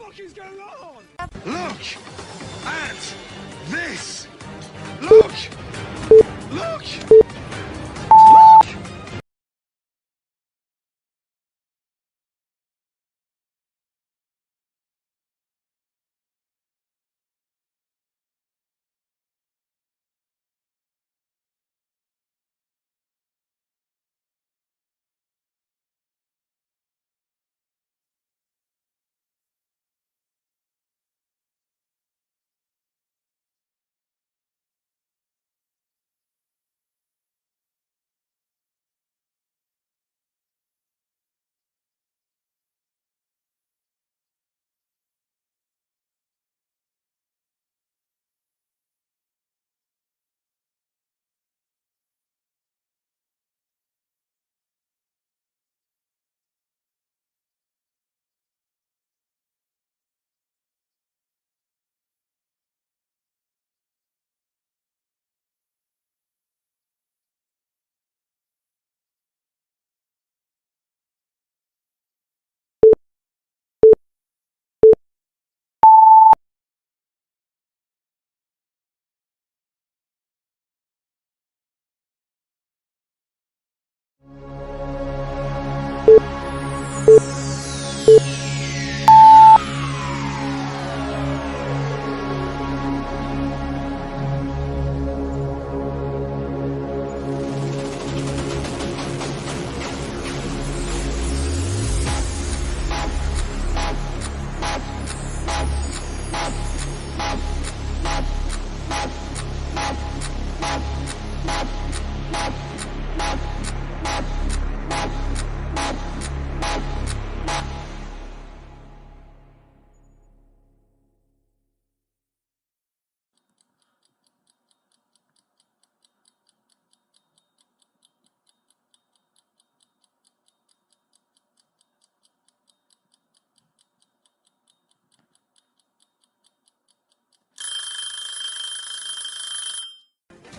fuck is going on? Look at this! Look! Look! Look!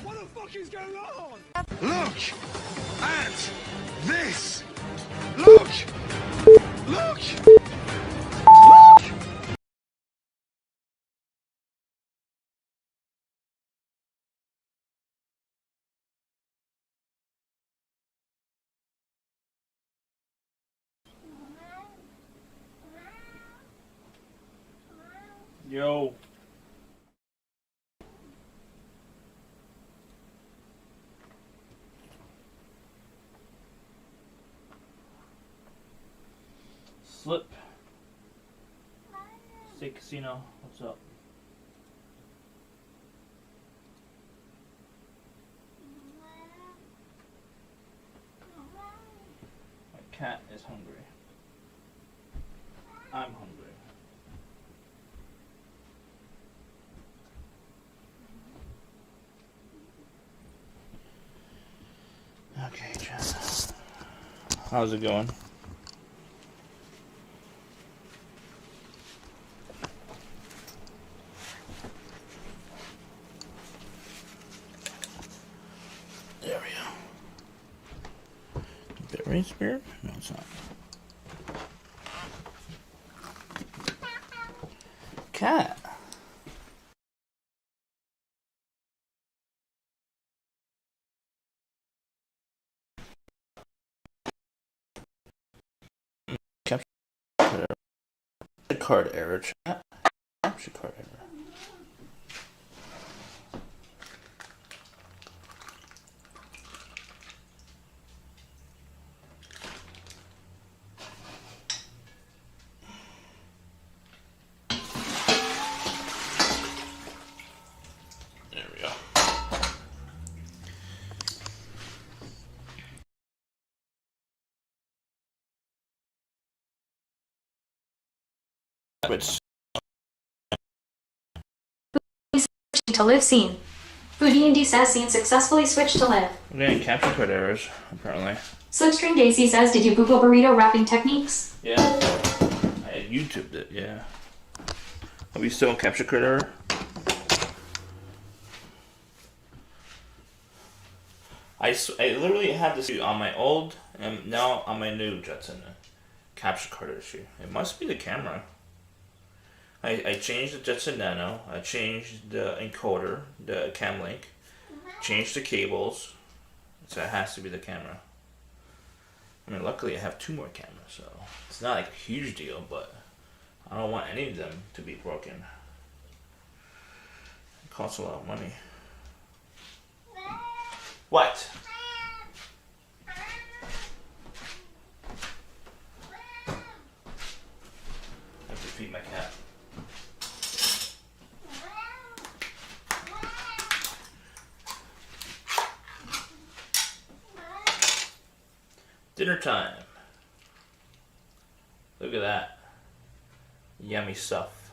What the fuck is going on? Look at this! Look! Look! Look! Yo. Slip. State Casino. What's up? My cat is hungry. I'm hungry. Okay, Jen. How's it going? There we go. Berry spear? No, it's not. Cat. Card error, chat. Capture card error. There we go. Which to live scene. Foodie says scene successfully switched to live. we're getting capture card errors, apparently. Slipstream Daisy says, did you Google burrito wrapping techniques? Yeah. I YouTubed it, yeah. Are we still in capture card error? I literally had this on my old and now on my new Jetson capture card issue. It must be the camera. I changed the Jetson Nano. I changed the encoder, the cam link. Changed the cables. So it has to be the camera. I mean, luckily I have 2 more cameras, so it's not like a huge deal, but I don't want any of them to be broken. It costs a lot of money. What? I have to feed my cat. Dinner time. Look at that. Yummy stuff.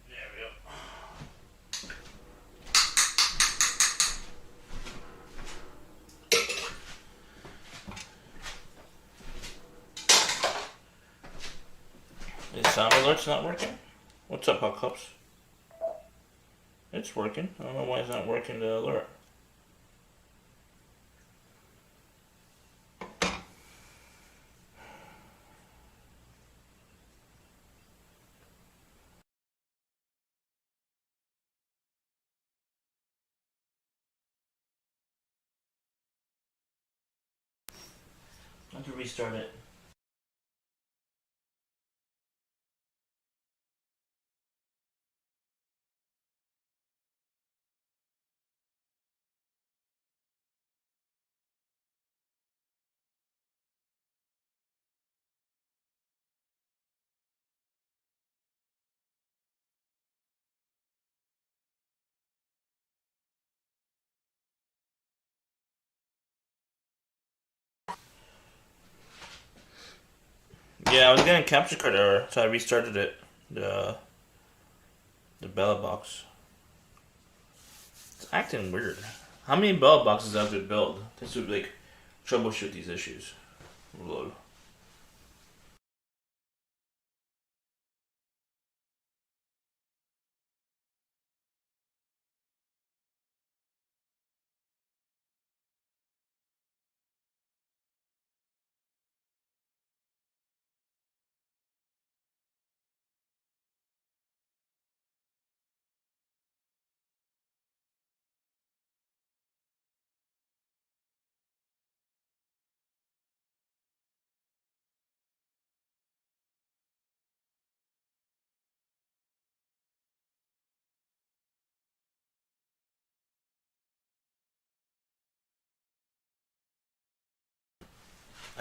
There we go. Is sound alerts not working? What's up, Hot Cups? It's working. I don't know why it's not working, the alert. I have to restart it. Yeah, I was getting capture card error, so I restarted it. The Bella box. It's acting weird. How many Bella boxes do I have to build? This would like troubleshoot these issues. Reload.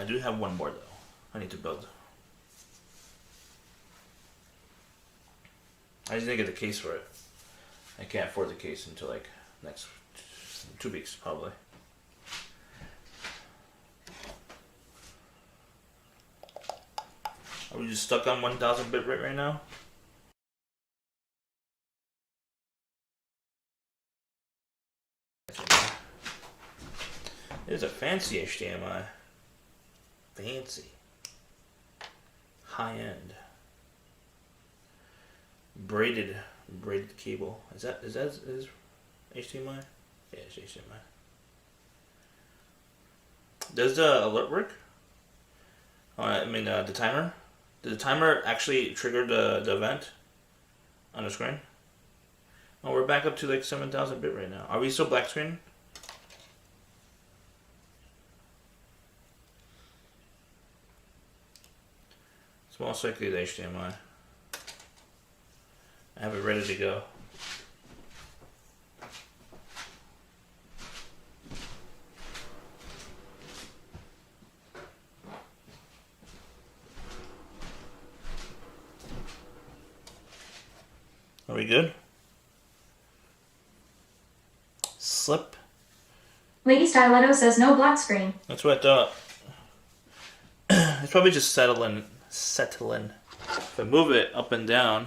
I do have one more though. I need to build. I just didn't get the case for it. I can't afford the case until like next 2 weeks probably. Are we just stuck on 1000 bit rate right now? It is a fancy HDMI. Fancy. High end. Braided cable. Is HDMI? Yeah, it's HDMI. Does the alert work? The timer? Did the timer actually trigger the event on the screen? Oh, we're back up to like 7000 bit right now. Are we still black screen? It's most likely the HDMI. I have it ready to go. Are we good? Slip. Lady Stiletto says no black screen. That's what I thought. It's probably just settling. If I move it up and down,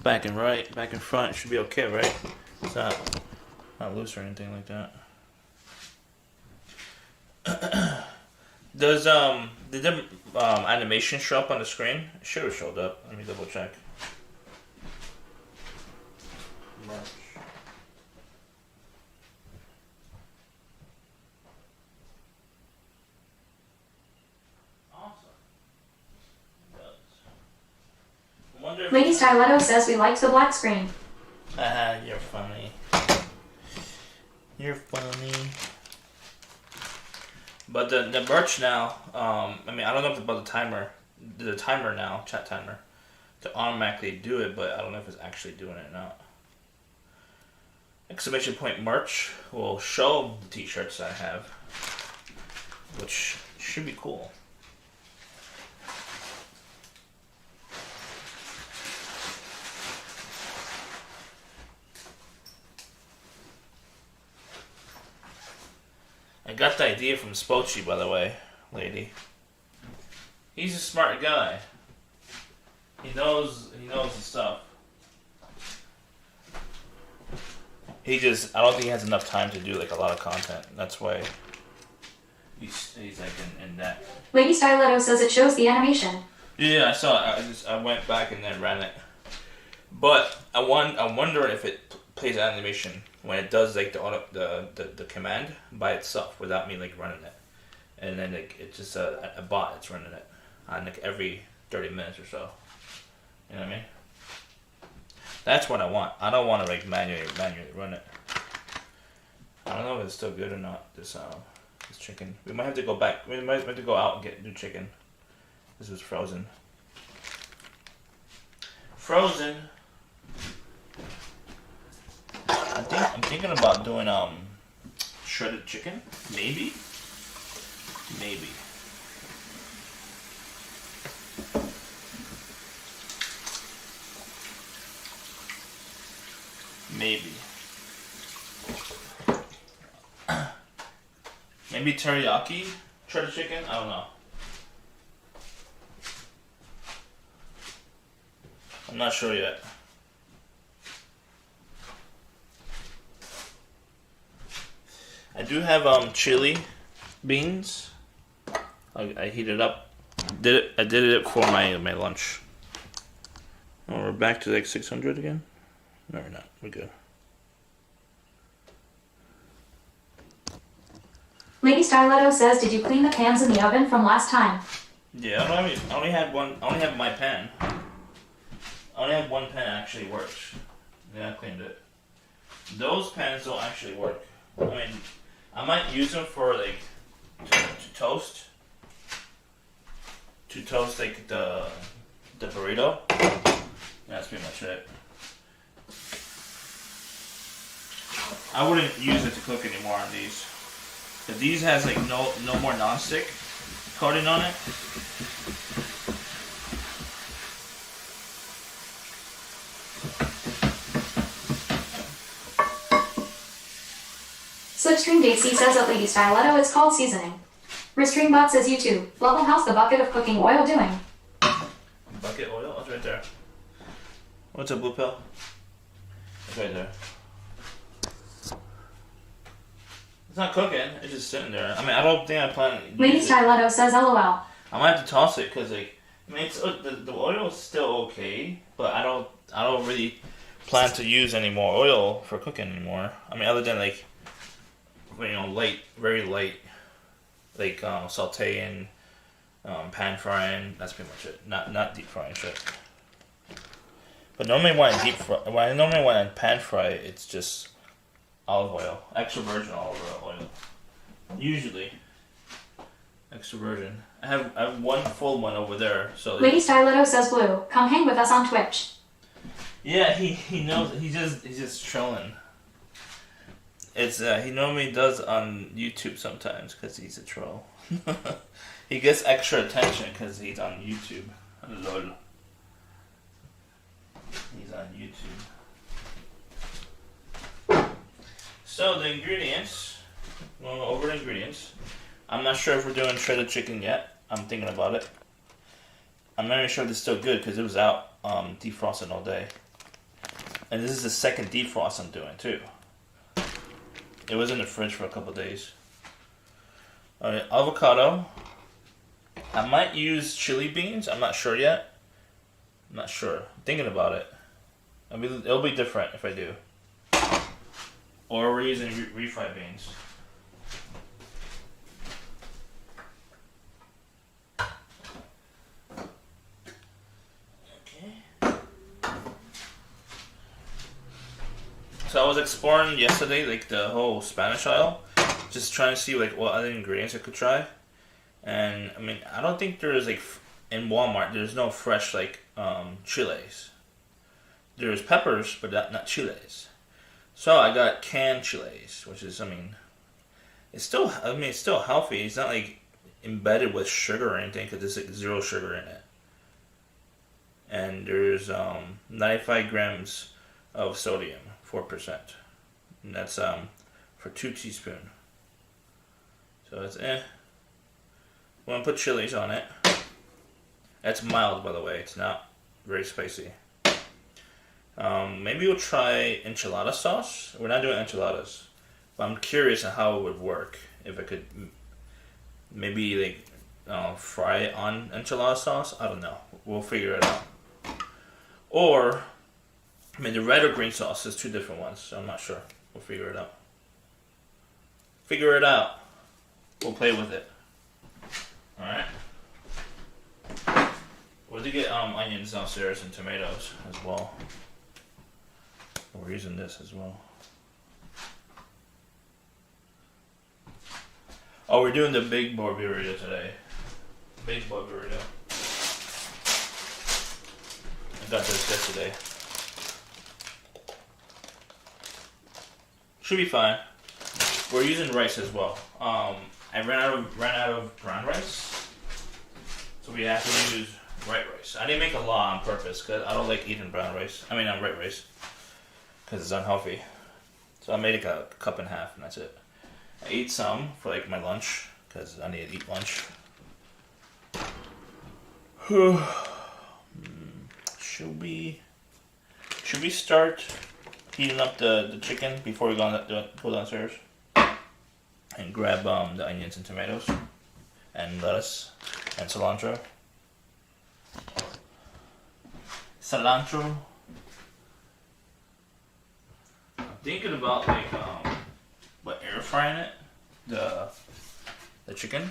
back and right, back and front, it should be okay, right? It's not loose or anything like that. Did the animation show up on the screen? It should have showed up. Let me double check. March. Lady Styletto says we liked the black screen. You're funny. You're funny. But the merch now, I mean, I don't know about the timer now, chat timer, to automatically do it, but I don't know if it's actually doing it or not. Exclamation point merch will show the t-shirts I have, which should be cool. I got the idea from Spochi, by the way, lady. He's a smart guy. He knows his stuff. I don't think he has enough time to do like a lot of content. That's why he's like in that. Lady Styletto says it shows the animation. Yeah, I saw it. I went back and then ran it. But I'm wondering if it plays animation when it does like the command by itself without me like running it, and then like it's just a bot that's running it on like every 30 minutes or so. You know what I mean? That's what I want. I don't want to like manually run it. I don't know if it's still good or not. This chicken. We might have to go back. We might have to go out and get new chicken. This was frozen. Frozen. I'm thinking about doing shredded chicken. Maybe. Maybe teriyaki shredded chicken. I don't know. I'm not sure yet. I do have chili beans. I heated up. I did it for my lunch. Oh, we're back to like 600 again. No, we're not. We're good. Lady Styletto says, did you clean the pans in the oven from last time? Yeah, I only had one. I only have my pan. I only have one pan that actually works. Yeah, I cleaned it. Those pans don't actually work. I mean, I might use them for like to toast. To toast like the burrito. That's pretty much it. I wouldn't use it to cook anymore on these. But these has like no more non-stick coating on it. Slipstream Daisy says at Lady Styletto it's called seasoning. Restreambot says YouTube. Level, how's the bucket of cooking oil doing? Bucket oil? It's right there. What's a blue pill? It's right there. It's not cooking. It's just sitting there. I mean, I don't think I plan to Lady use it. Styletto says LOL. I might have to toss it because, like, I mean, it's the oil is still okay, but I don't really plan to use any more oil for cooking anymore. I mean, other than like, light, very light, like sautéing, pan frying. That's pretty much it. Not deep frying shit. But normally when I pan fry, it's just olive oil, extra virgin olive oil. Usually, extra virgin. I have one full one over there. So Lady Styletto says Blue, come hang with us on Twitch. yeah, he knows. He's just trolling. It's he normally does on YouTube sometimes because he's a troll. He gets extra attention because he's on YouTube. Lol. He's on YouTube. So the ingredients. We'll go over the ingredients. I'm not sure if we're doing shredded chicken yet. I'm thinking about it. I'm not even sure if it's still good because it was out defrosting all day. And this is the second defrost I'm doing too. It was in the fridge for a couple days. Alright, avocado. I might use chili beans. I'm not sure yet. I'm not sure. I'm thinking about it. I mean, it'll be different if I do. Or we're using refried beans. Okay. So I was exploring yesterday, like the whole Spanish aisle, just trying to see like what other ingredients I could try. And I mean, I don't think there's like in Walmart. There's no fresh like chiles. There's peppers, but not chiles. So I got canned chiles, which is, I mean, it's still healthy. It's not like embedded with sugar or anything because there's like zero sugar in it. And there's 95 grams of sodium, 4%. And that's for 2 teaspoons. So it's I'm gonna put chilies on it. That's mild, by the way. It's not very spicy. Maybe we'll try enchilada sauce. We're not doing enchiladas, but I'm curious on how it would work. If I could maybe like fry it on enchilada sauce. I don't know. We'll figure it out. Or I mean, the red or green sauce is 2 different ones, so I'm not sure. We'll figure it out. Figure it out. We'll play with it. Alright. We'll get onions downstairs and tomatoes as well. We're using this as well. Oh, we're doing the big boy burrito today. Big boy burrito. I got this yesterday. Should be fine. We're using rice as well. I ran out of brown rice, so we have to use white rice. I didn't make a lot on purpose because I don't like eating brown rice. I mean, white rice because it's unhealthy. So I made like a cup and a half, and that's it. I ate some for like my lunch because I need to eat lunch. Should we start heating up the chicken before we go downstairs and grab the onions and tomatoes and lettuce and cilantro? I'm thinking about like air frying it, the chicken.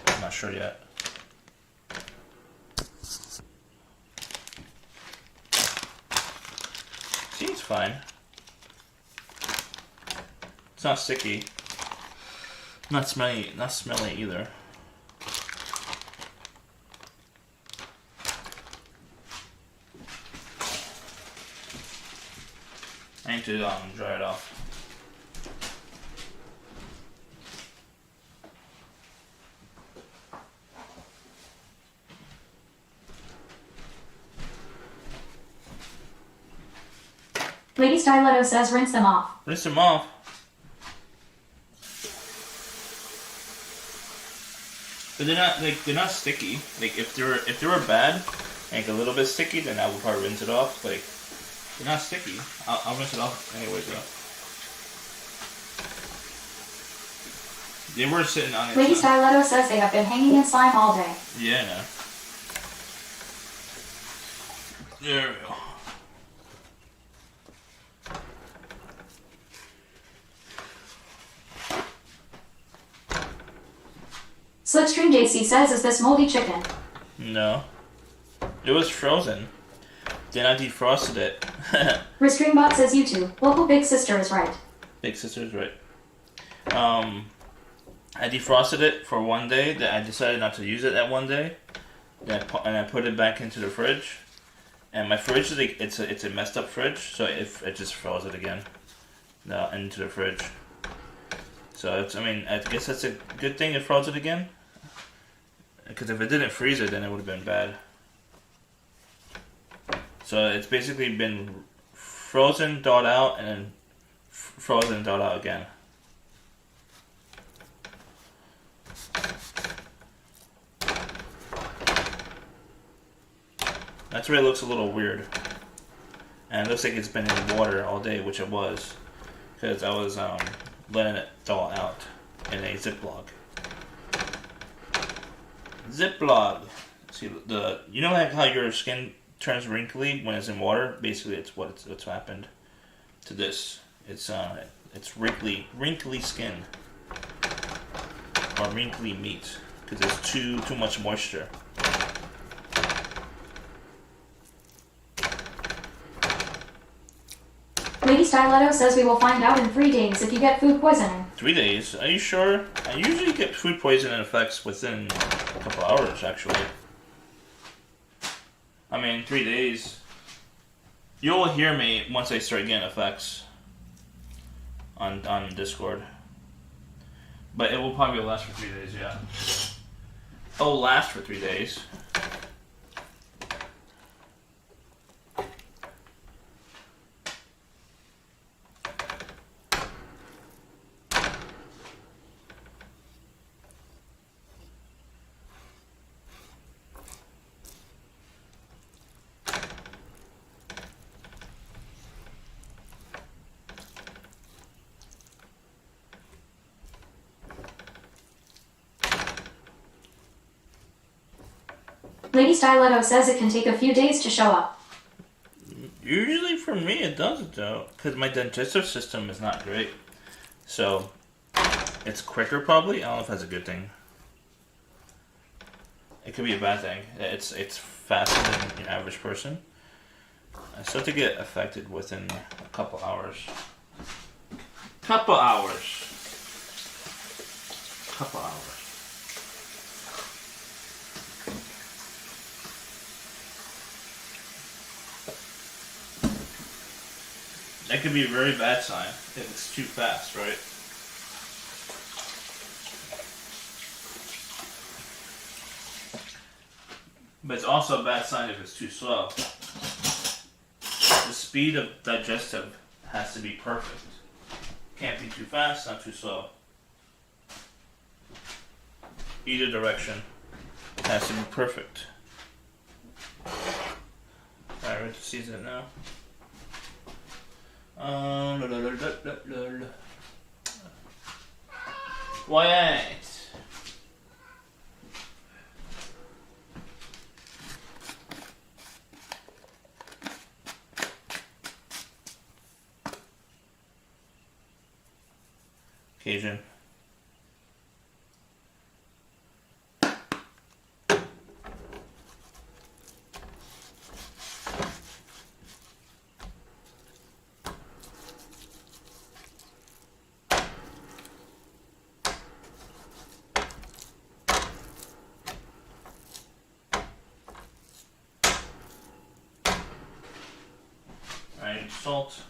I'm not sure yet. Seems fine. It's not sticky. Not smelly either. I need to dry it off. Lady Styletto says rinse them off. Rinse them off. But they're not sticky. Like if they were bad, like a little bit sticky, then I would probably rinse it off. Like they're not sticky. I'll rinse it off anyways though. They were sitting on it. Lady Styletto says they have been hanging in slime all day. Yeah, no. There we go. Slipstream JC says, is this moldy chicken? No. It was frozen. Then I defrosted it. Restringbot says YouTube. Local big sister is right. Big sister is right. I defrosted it for one day. Then I decided not to use it that one day. And I put it back into the fridge. And my fridge is like it's a messed up fridge, so it just froze it again. Into the fridge. So I guess that's a good thing it froze it again. Because if it didn't freeze it, then it would have been bad. So it's basically been frozen, thawed out, and then frozen, thawed out again. That's why it looks a little weird. And it looks like it's been in water all day, which it was. Because I was letting it thaw out in a Ziploc. See you know like how your skin turns wrinkly when it's in water? Basically, it's what's happened to this. It's wrinkly skin or wrinkly meat because there's too much moisture. Lady Stiletto says we will find out in 3 days if you get food poisoning. 3 days? Are you sure? I usually get food poisoning effects within a couple hours, actually. I mean, 3 days. You'll hear me once I start getting effects on Discord. But it will probably last for 3 days, yeah. It'll last for 3 days. Lady Stiletto says it can take a few days to show up. Usually for me it doesn't though, because my digestive system is not great. So it's quicker probably. I don't know if that's a good thing. It could be a bad thing. It's faster than your average person. I start to get affected within a couple hours. Couple hours. That could be a very bad sign if it's too fast, right? But it's also a bad sign if it's too slow. The speed of digestive has to be perfect. Can't be too fast, not too slow. Either direction has to be perfect. Alright, we're to season it now. Why? Cajun. Alright, salt.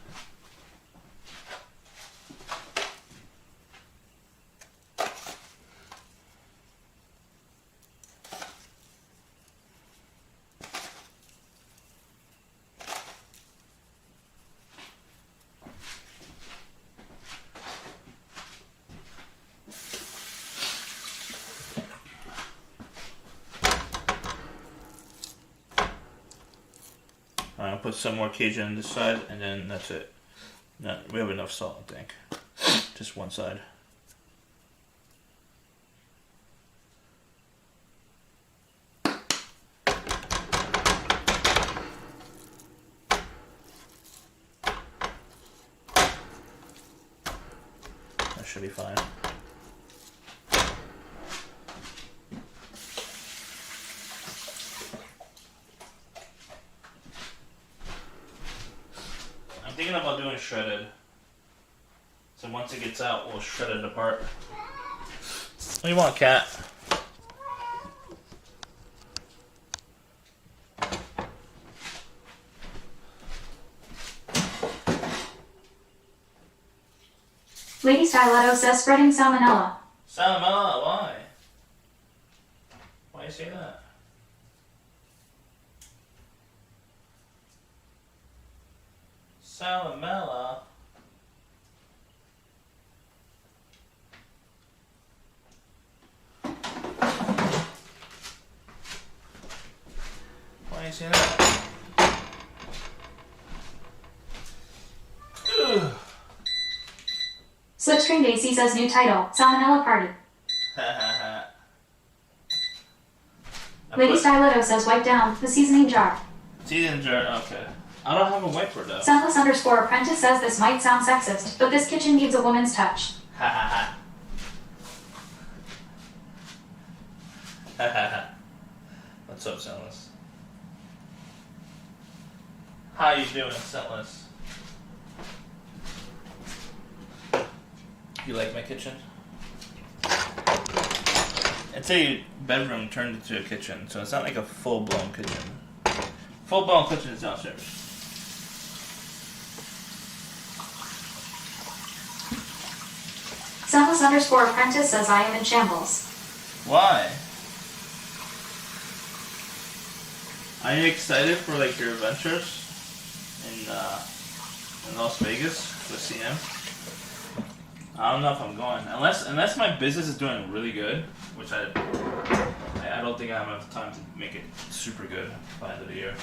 I'll put some more Cajun on this side, and then that's it. No, we have enough salt, I think. Just one side. That should be fine. I'm thinking about doing shredded. So once it gets out, we'll shred it apart. What do you want, cat? Lady Stiletto says spreading salmonella. Salmonella, why? Why do you say that? Salmonella? Why do you say that? Ugh. Slipstream Daisy says new title, Salmonella Party. Lady Stiletto says wipe down the seasoning jar. Seasoning jar, okay. I don't have a wiper though. Sunless_apprentice says this might sound sexist, but this kitchen needs a woman's touch. Ha ha ha. Ha ha ha. What's up, Sunless? How you doing, Sunless? You like my kitchen? It's a bedroom turned into a kitchen, so it's not like a full-blown kitchen. Full-blown kitchen is downstairs. Selfless_apprentice says I am in shambles. Why? Are you excited for like your adventures in Las Vegas with CM? I don't know if I'm going unless my business is doing really good, which I don't think I have enough time to make it super good by the end of the year.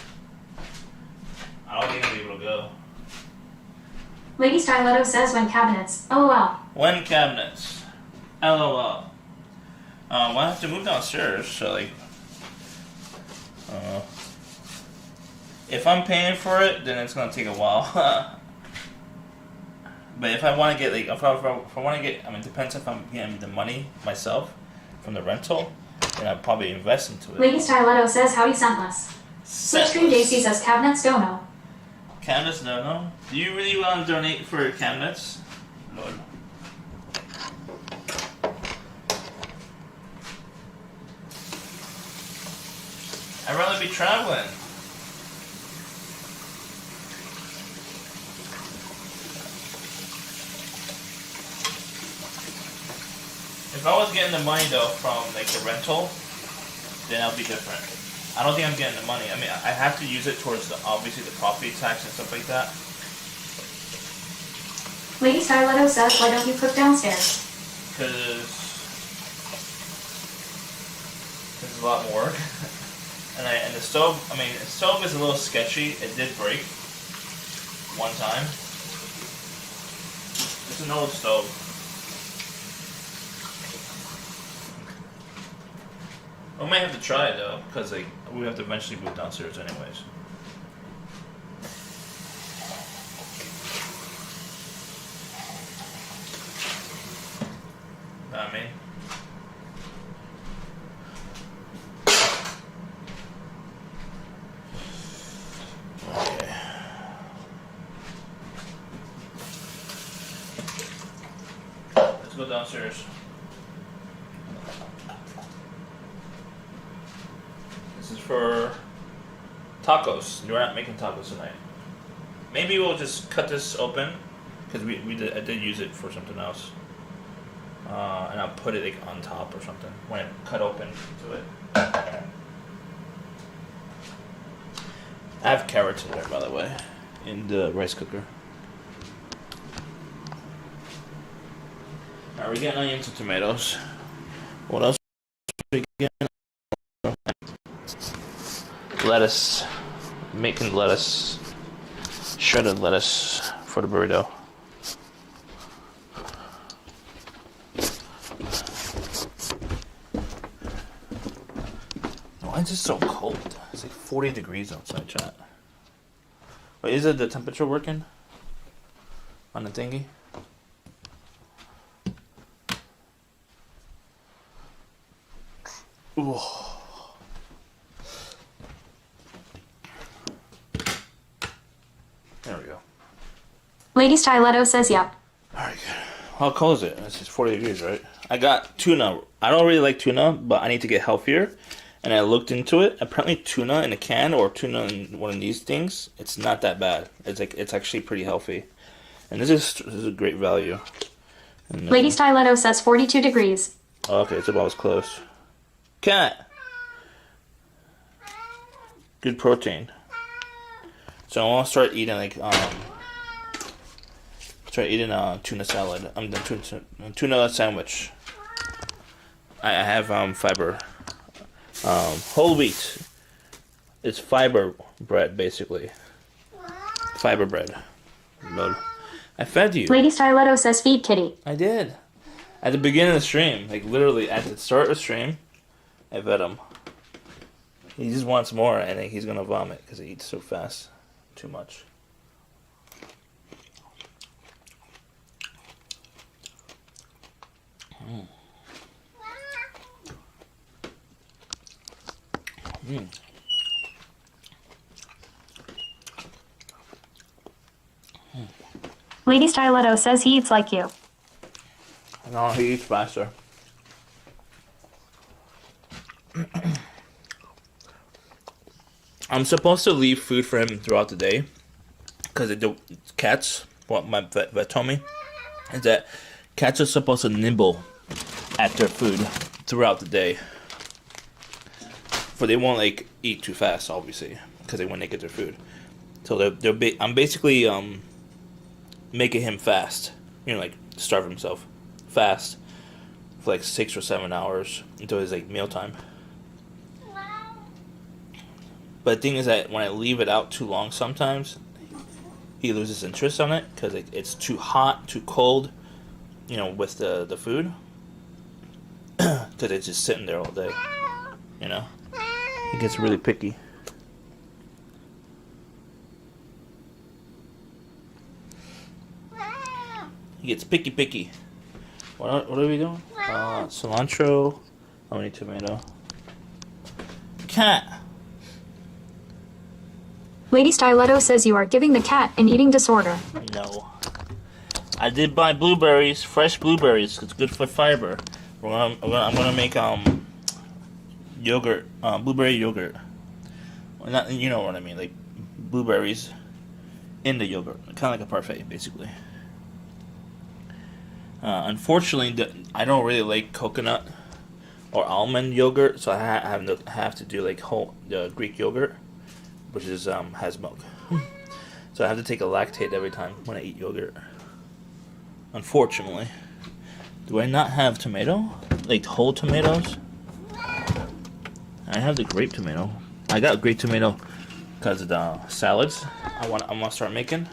I don't think I'll be able to go. Lady Styletto says when cabinets. LOL. When cabinets. LOL. Well, I have to move downstairs, so like, if I'm paying for it, then it's gonna take a while. But if I want to get like, if I want to get, I mean, it depends if I'm getting the money myself from the rental, then I'd probably invest into it. Lady Styletto says howdy scentless. Slipstream Daisy says cabinets don't know. Cabinets no. Do you really want to donate for your cabinets? Lord. I'd rather be traveling. If I was getting the money though from like the rental, then that'll be different. I don't think I'm getting the money. I mean, I have to use it towards obviously the property tax and stuff like that. Lady Styletto says why don't you cook downstairs? Because there's a lot more work. and the stove, I mean, the stove is a little sketchy. It did break one time. It's an old stove. We might have to try it though, because like we have to eventually move downstairs anyways. Know what I mean? Okay. Let's go downstairs. This is for tacos. We're not making tacos tonight. Maybe we'll just cut this open because I did use it for something else, and I'll put it like on top or something when it cut open to it. I have carrots in there, by the way, in the rice cooker. Alright, we're getting onions and tomatoes. What else are we getting? Lettuce. Making lettuce. Shredded lettuce for the burrito. Why is it so cold? It's like 40 degrees outside, chat. Wait, is it the temperature working? On the thingy? Ooh. There we go. Lady Styletto says yep. Alright, good. How cold is it? It's 40 degrees, right? I got tuna. I don't really like tuna, but I need to get healthier. And I looked into it. Apparently tuna in a can or tuna in one of these things, it's not that bad. It's actually pretty healthy. And this is a great value. And, Lady Styletto says 42 degrees. Okay, it's about as close. Cat! Good protein. So I want to start eating like tuna salad. I'm the tuna sandwich. I have fiber. Whole wheat. It's fiber bread basically. Fiber bread. Load. I fed you. Lady Styletto says feed kitty. I did. At the beginning of the stream, like literally at the start of the stream, I fed him. He just wants more, and then he's gonna vomit because he eats so fast. Too much. Mm. Mm. Lady Styletto says he eats like you. No, he eats faster. I'm supposed to leave food for him throughout the day because the cats, what my vet told me, is that cats are supposed to nibble at their food throughout the day. But they won't like eat too fast, obviously, because when they get their food. So I'm basically making him fast, like starve himself fast for like 6 or 7 hours until his like mealtime. But the thing is that when I leave it out too long, sometimes he loses interest on it because it's too hot, too cold, with the food. Because it's just sitting there all day, He gets really picky. He gets picky. What are we doing? Cilantro. Oh, we need tomato. Cat. Lady Stiletto says you are giving the cat an eating disorder. No. I did buy blueberries, fresh blueberries. It's good for fiber. I'm gonna make yogurt, blueberry yogurt. Well, not, you know what I mean, like blueberries in the yogurt, kind of like a parfait, basically. Unfortunately, I don't really like coconut or almond yogurt, so I have to do like whole Greek yogurt, which is has milk. So I have to take a lactate every time when I eat yogurt. Unfortunately. Do I not have tomato? Like whole tomatoes? I have the grape tomato. I got grape tomato because of the salads I'm gonna start making.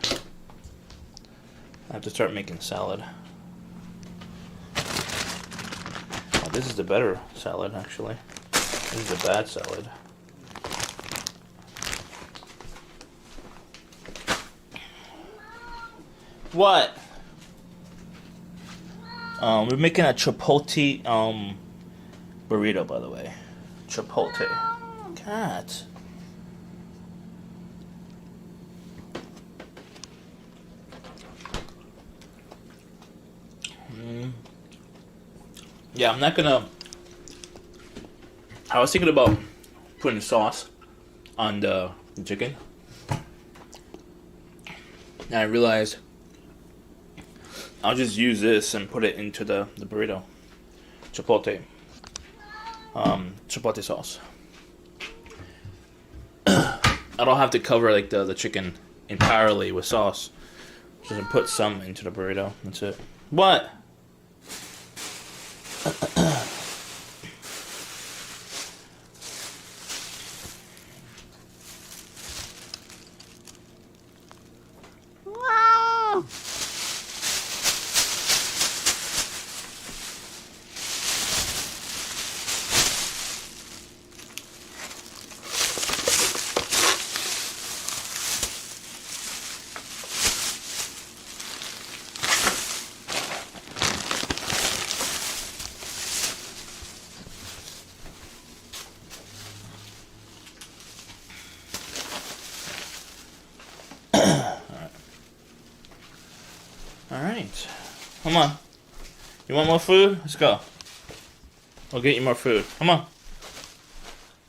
I have to start making salad. Oh, this is the better salad, actually. This is the bad salad. What? We're making a chipotle burrito, by the way. Chipotle. Cat. Yeah, I'm not gonna. I was thinking about putting sauce on the chicken, and I realized I'll just use this and put it into the burrito. Chipotle. Chipotle sauce. I don't have to cover like the chicken entirely with sauce. Just put some into the burrito. That's it. What? Alright. Come on. You want more food? Let's go. I'll get you more food. Come on.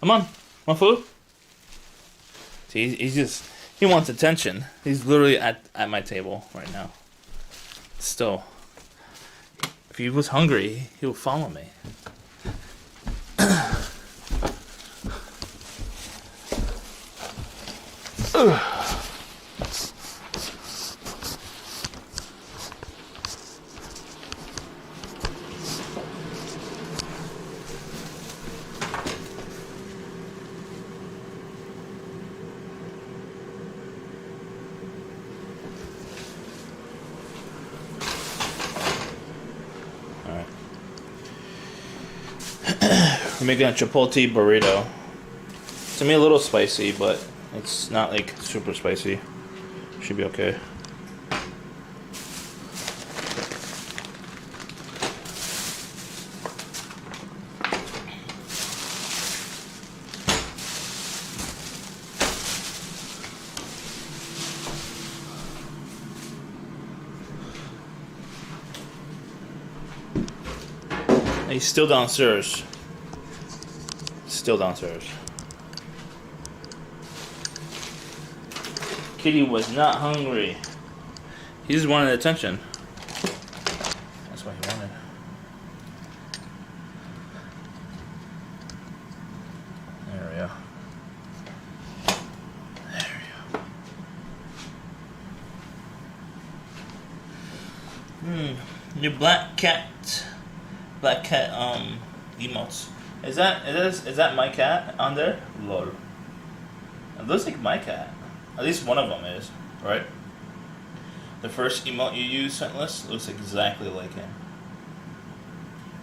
Come on. More food? See, he wants attention. He's literally at my table right now. Still. If he was hungry, he would follow me. We're making a chipotle burrito. It's gonna be a little spicy, but it's not like super spicy. Should be okay. He's still downstairs. Still downstairs. Kitty was not hungry. He just wanted attention. That's what he wanted. There we go. There we go. New black cat emotes. Is that my cat on there? Lol. It looks like my cat. At least one of them is, right? The first emote you use, Scentless, looks exactly like him.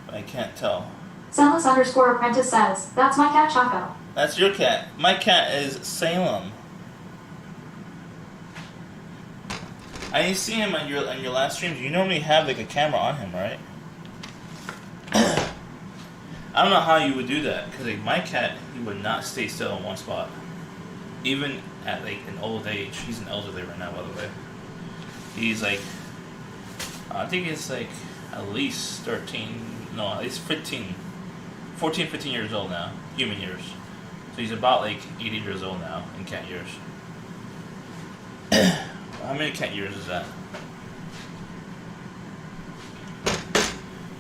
But I can't tell. Scentless_apprentice says, that's my cat Choco. That's your cat. My cat is Salem. I didn't see him on your last streams. You normally have like a camera on him, right? I don't know how you would do that, because like my cat, he would not stay still in one spot. Even at like an old age. He's an elderly right now, by the way. He's like, I think it's like at least 15 years old now, human years. So he's about like 80 years old now in cat years. How many cat years is that?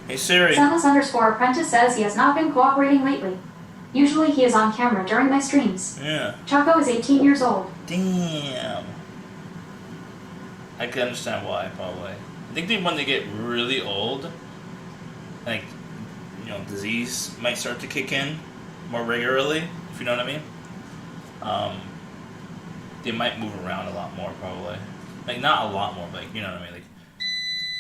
Hey Siri. Scentless_apprentice says he has not been cooperating lately. Usually he is on camera during my streams. Yeah. Choco is 18 years old. Damn. I can understand why, probably. I think that when they get really old, like, disease might start to kick in more regularly, if you know what I mean. They might move around a lot more, probably. Like, not a lot more, but, like, you know what I mean? Like,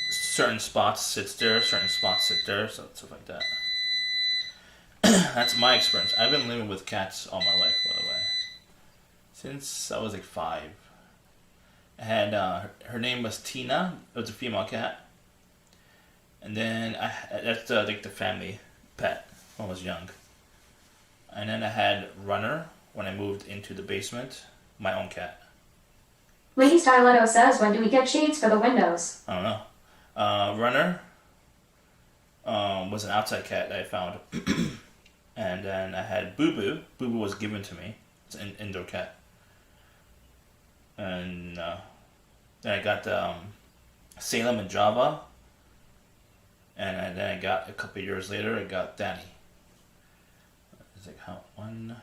certain spots sit there, certain spots sit there, stuff like that. That's my experience. I've been living with cats all my life, by the way. Since I was like 5. I had, her name was Tina. It was a female cat. And then, that's like the family pet when I was young. And then I had Runner when I moved into the basement. My own cat. Lady Styletto says, when do we get shades for the windows? I don't know. Runner was an outside cat that I found. And then I had Boo Boo. Boo Boo was given to me. It's an indoor cat. And then I got Salem and Java. And then I got, a couple of years later, I got Danny. It's like, 1,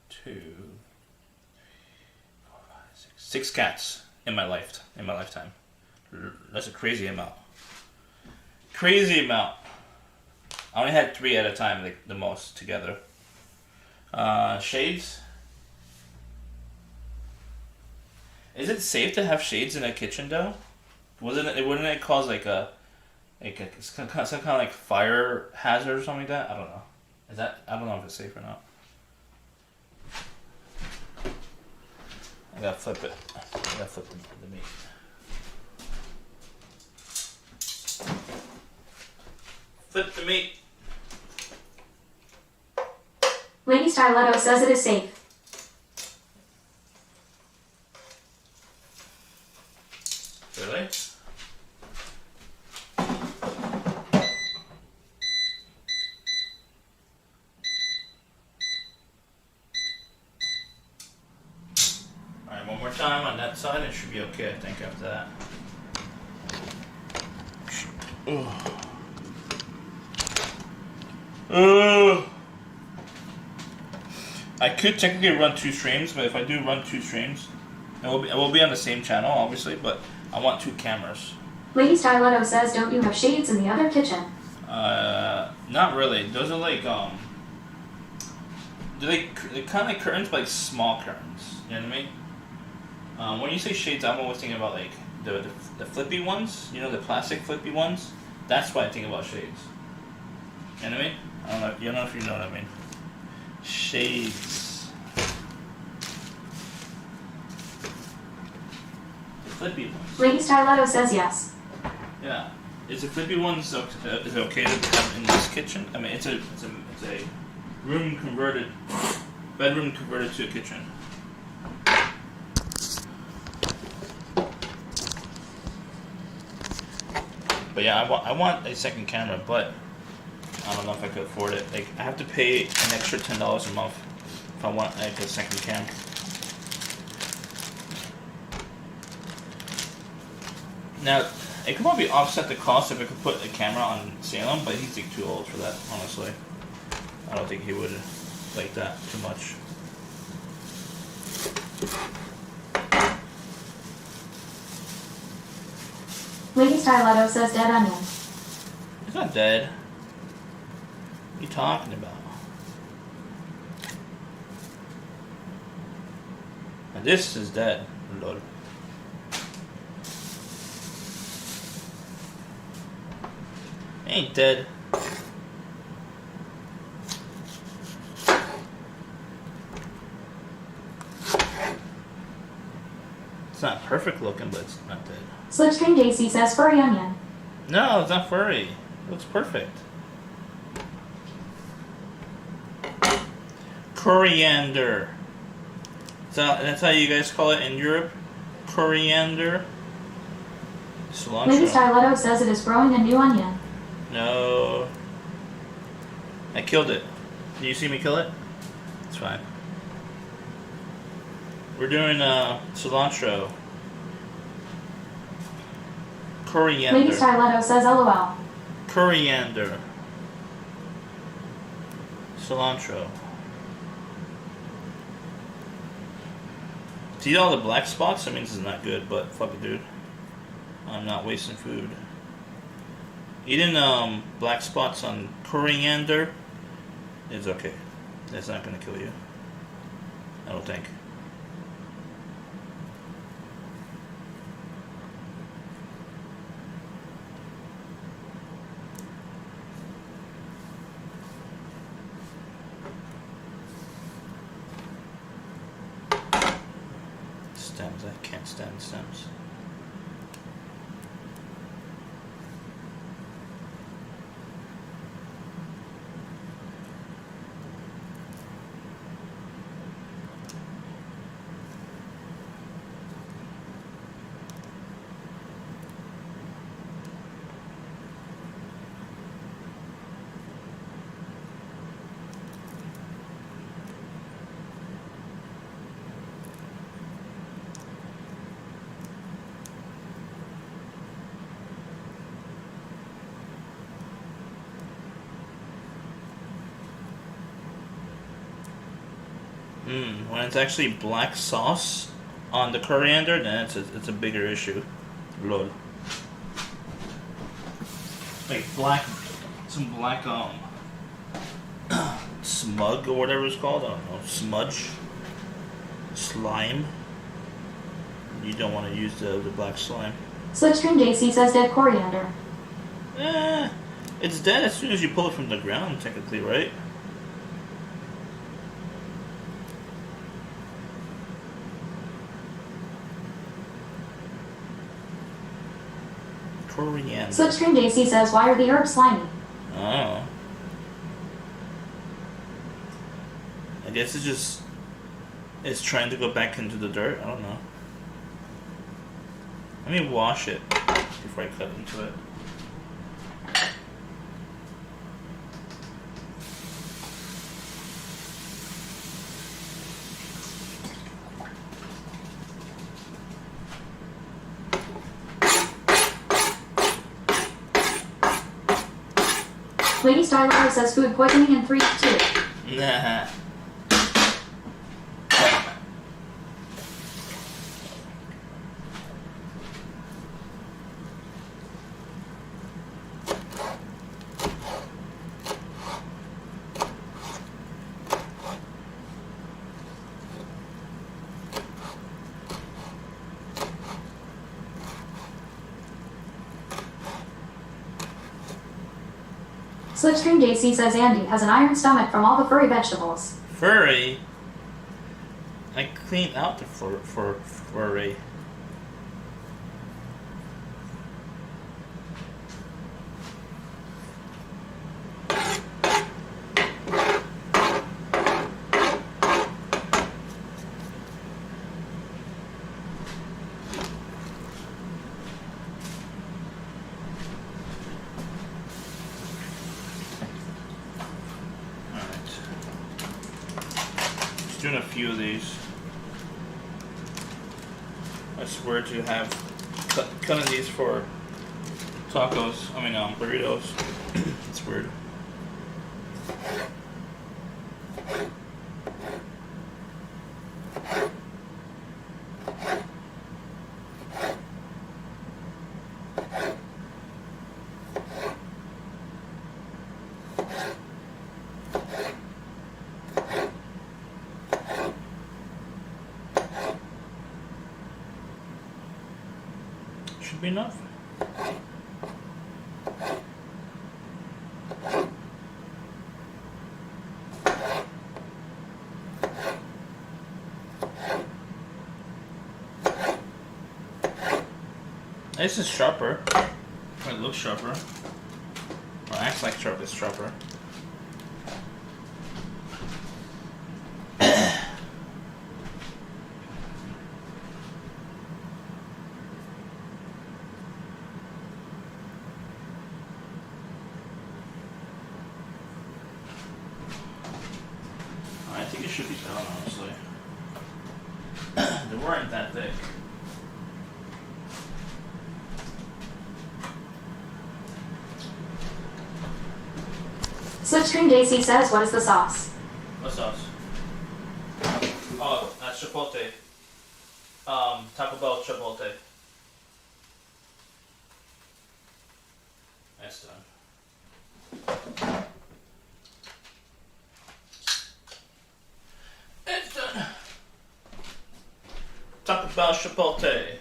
2, 3, 4, 5, 6 cats in my lifetime. That's a crazy amount. Crazy amount. I only had 3 at a time, like the most together. Shades. Is it safe to have shades in a kitchen though? Wouldn't it cause like some kind of like fire hazard or something like that? I don't know. I don't know if it's safe or not. I gotta flip it. I gotta flip the meat. Flip the meat. Lady Styletto says it is safe. Really? Alright, one more time on that side. It should be okay, I think, after that. I could technically run 2 streams, but if I do run 2 streams, it will be on the same channel, obviously, but I want 2 cameras. Lady Styletto says, don't you have shades in the other kitchen? Not really. Those are like, they're kind of like curtains, but like small curtains. You know what I mean? When you say shades, I'm always thinking about like the flippy ones. You know, the plastic flippy ones. That's why I think about shades. You know what I mean? I don't know. You don't know if you know what I mean. Shades. The flippy ones. Lady Styletto says yes. Yeah. Is the flippy ones is it okay to have in this kitchen? I mean, it's a room converted, bedroom converted to a kitchen. But yeah, I want a second camera, but I don't know if I could afford it. Like, I have to pay an extra $10 a month if I want like a second cam. Now, it could probably offset the cost if I could put a camera on Salem, but he's like too old for that, honestly. I don't think he would like that too much. Lady Styletto says dead onion. He's not dead. What are you talking about? Now this is dead, Lord. He ain't dead. It's not perfect looking, but it's not dead. Slipstream JC says furry onion. No, it's not furry. It looks perfect. Coriander. That's how you guys call it in Europe? Coriander? Cilantro. Lady Styletto says it is growing a new onion. No. I killed it. Did you see me kill it? It's fine. We're doing cilantro. Coriander. Lady Styletto says LOL. Coriander. Cilantro. See all the black spots? That means it's not good, but fuck it, dude. I'm not wasting food. Eating black spots on coriander is okay. That's not gonna kill you. I don't think. Stems, I can't stand stems. When it's actually black sauce on the coriander, then it's a bigger issue. Lol. Like some black smug or whatever it's called. I don't know, smudge, slime. You don't want to use the black slime. Slipstream JC says dead coriander. It's dead as soon as you pull it from the ground, technically, right? Coriander. Slipstream JC says why are the herbs slimy? Oh. I guess it's trying to go back into the dirt. I don't know. Let me wash it before I cut into it. Lady Styletto says food poisoning in 3, 2. Nah. Slipstream JC says Andy has an iron stomach from all the furry vegetables. Furry? I cleaned out the furry. Just doing a few of these. I swear to have cutting these for tacos. I mean, burritos. It's weird. Should be enough. This is sharper. It looks sharper. Or acts like it's sharper. I think it should be done, honestly. They weren't that thick. Slipstream JC says, what is the sauce? What sauce? Oh, that's chipotle. Taco Bell chipotle. That's done. It's done. Taco Bell chipotle.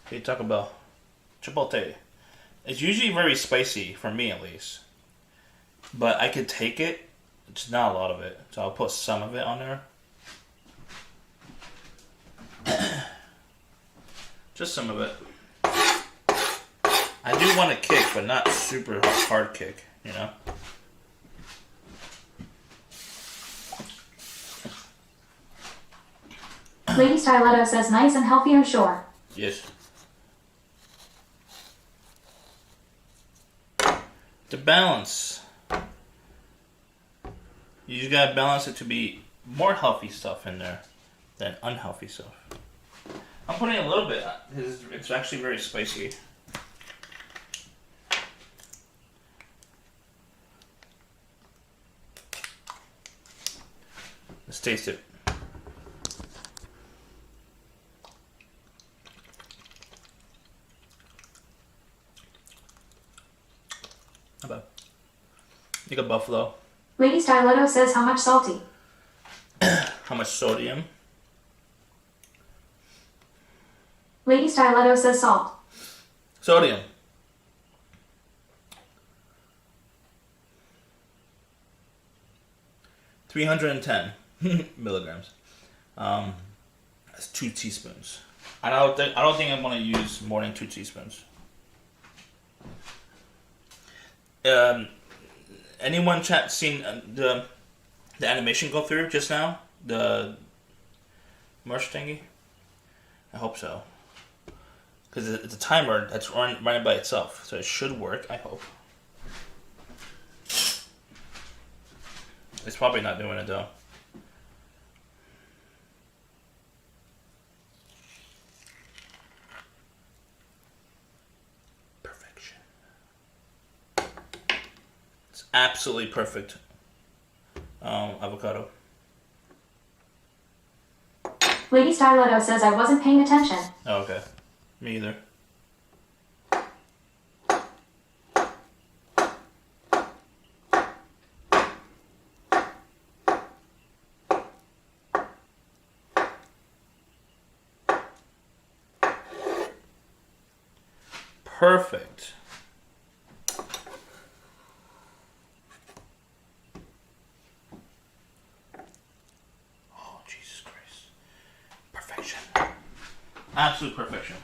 Hey, Taco Bell chipotle. It's usually very spicy, for me at least. But I could take it. It's not a lot of it. So I'll put some of it on there. Just some of it. I do want a kick, but not super hard kick, you know? Lady Styletto says, nice and healthy, I'm sure. Yes. The balance. You just gotta balance it to be more healthy stuff in there than unhealthy stuff. I'm putting a little bit. It's actually very spicy. Let's taste it. How about? Like a buffalo. Lady Styletto says, how much salty? How much sodium? Lady Styletto says salt. Sodium. $310 milligrams. That's 2 teaspoons. I don't think I'm gonna use more than 2 teaspoons. Anyone chat seen the animation go through just now? The merch thingy? I hope so. Because it's a timer that's running by itself, so it should work, I hope. It's probably not doing it though. Perfection. It's absolutely perfect. Avocado. Lady Styletto says, I wasn't paying attention. Oh, okay. Me either. Perfect. Oh, Jesus Christ. Perfection. Absolute perfection.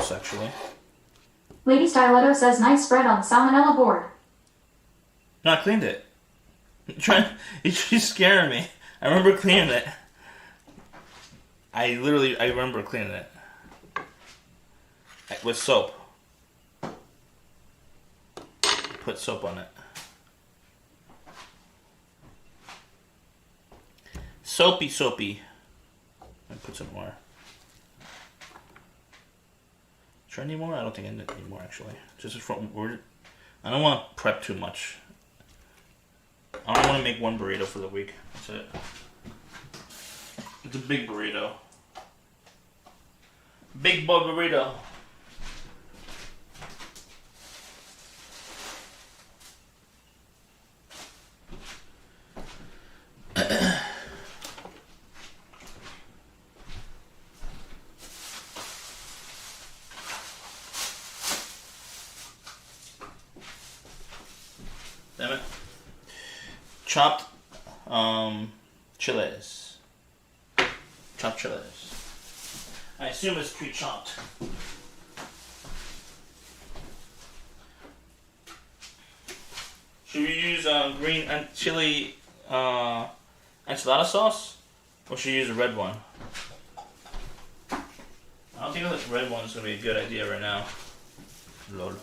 sauce, actually. Lady Styletto says nice spread on the salmonella board. No, I cleaned it. You're scaring me. I remember cleaning it. I remember cleaning it. With soap. Put soap on it. Soapy. I put some more. Should I need more? I don't think I need more, actually. Just from word. I don't want to prep too much. I only want to make one burrito for the week. That's it. It's a big burrito. Big boy burrito. Damn it. Chopped chiles. Chopped chiles. I assume it's pre-chopped. Should we use green and chili enchilada sauce? Or should we use a red one? I don't think the red one is going to be a good idea right now. Lol.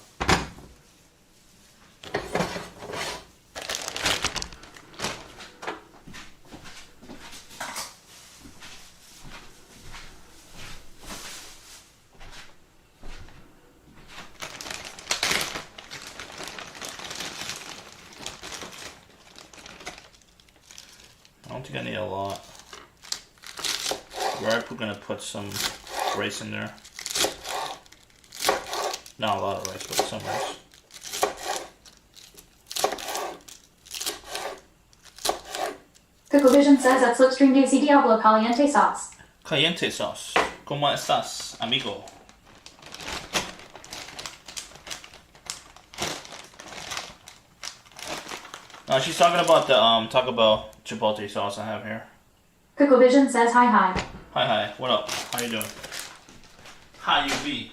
I don't think I need a lot. We're going to put some rice in there. Not a lot of rice, but some rice. Coco Vision says at Slipstream Daisy Diablo Caliente sauce. Caliente sauce. ¿Cómo estás, amigo? She's talking about the Taco Bell chipotle sauce I have here. Coco Vision says hi. Hi. What up? How you doing? How you be?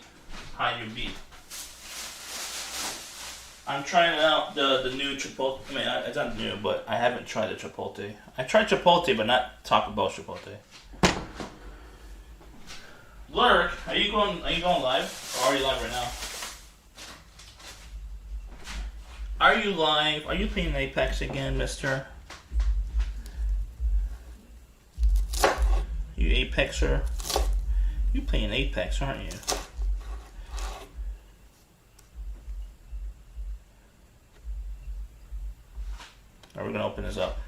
I'm trying out the new chipotle. I mean, it's not new, but I haven't tried the chipotle. I tried chipotle, but not Taco Bell chipotle. Lurk, are you going live, or are you live right now? Are you live? Are you playing Apex again, mister? You Apexer? You playing Apex, aren't you? Alright, we're gonna open this up.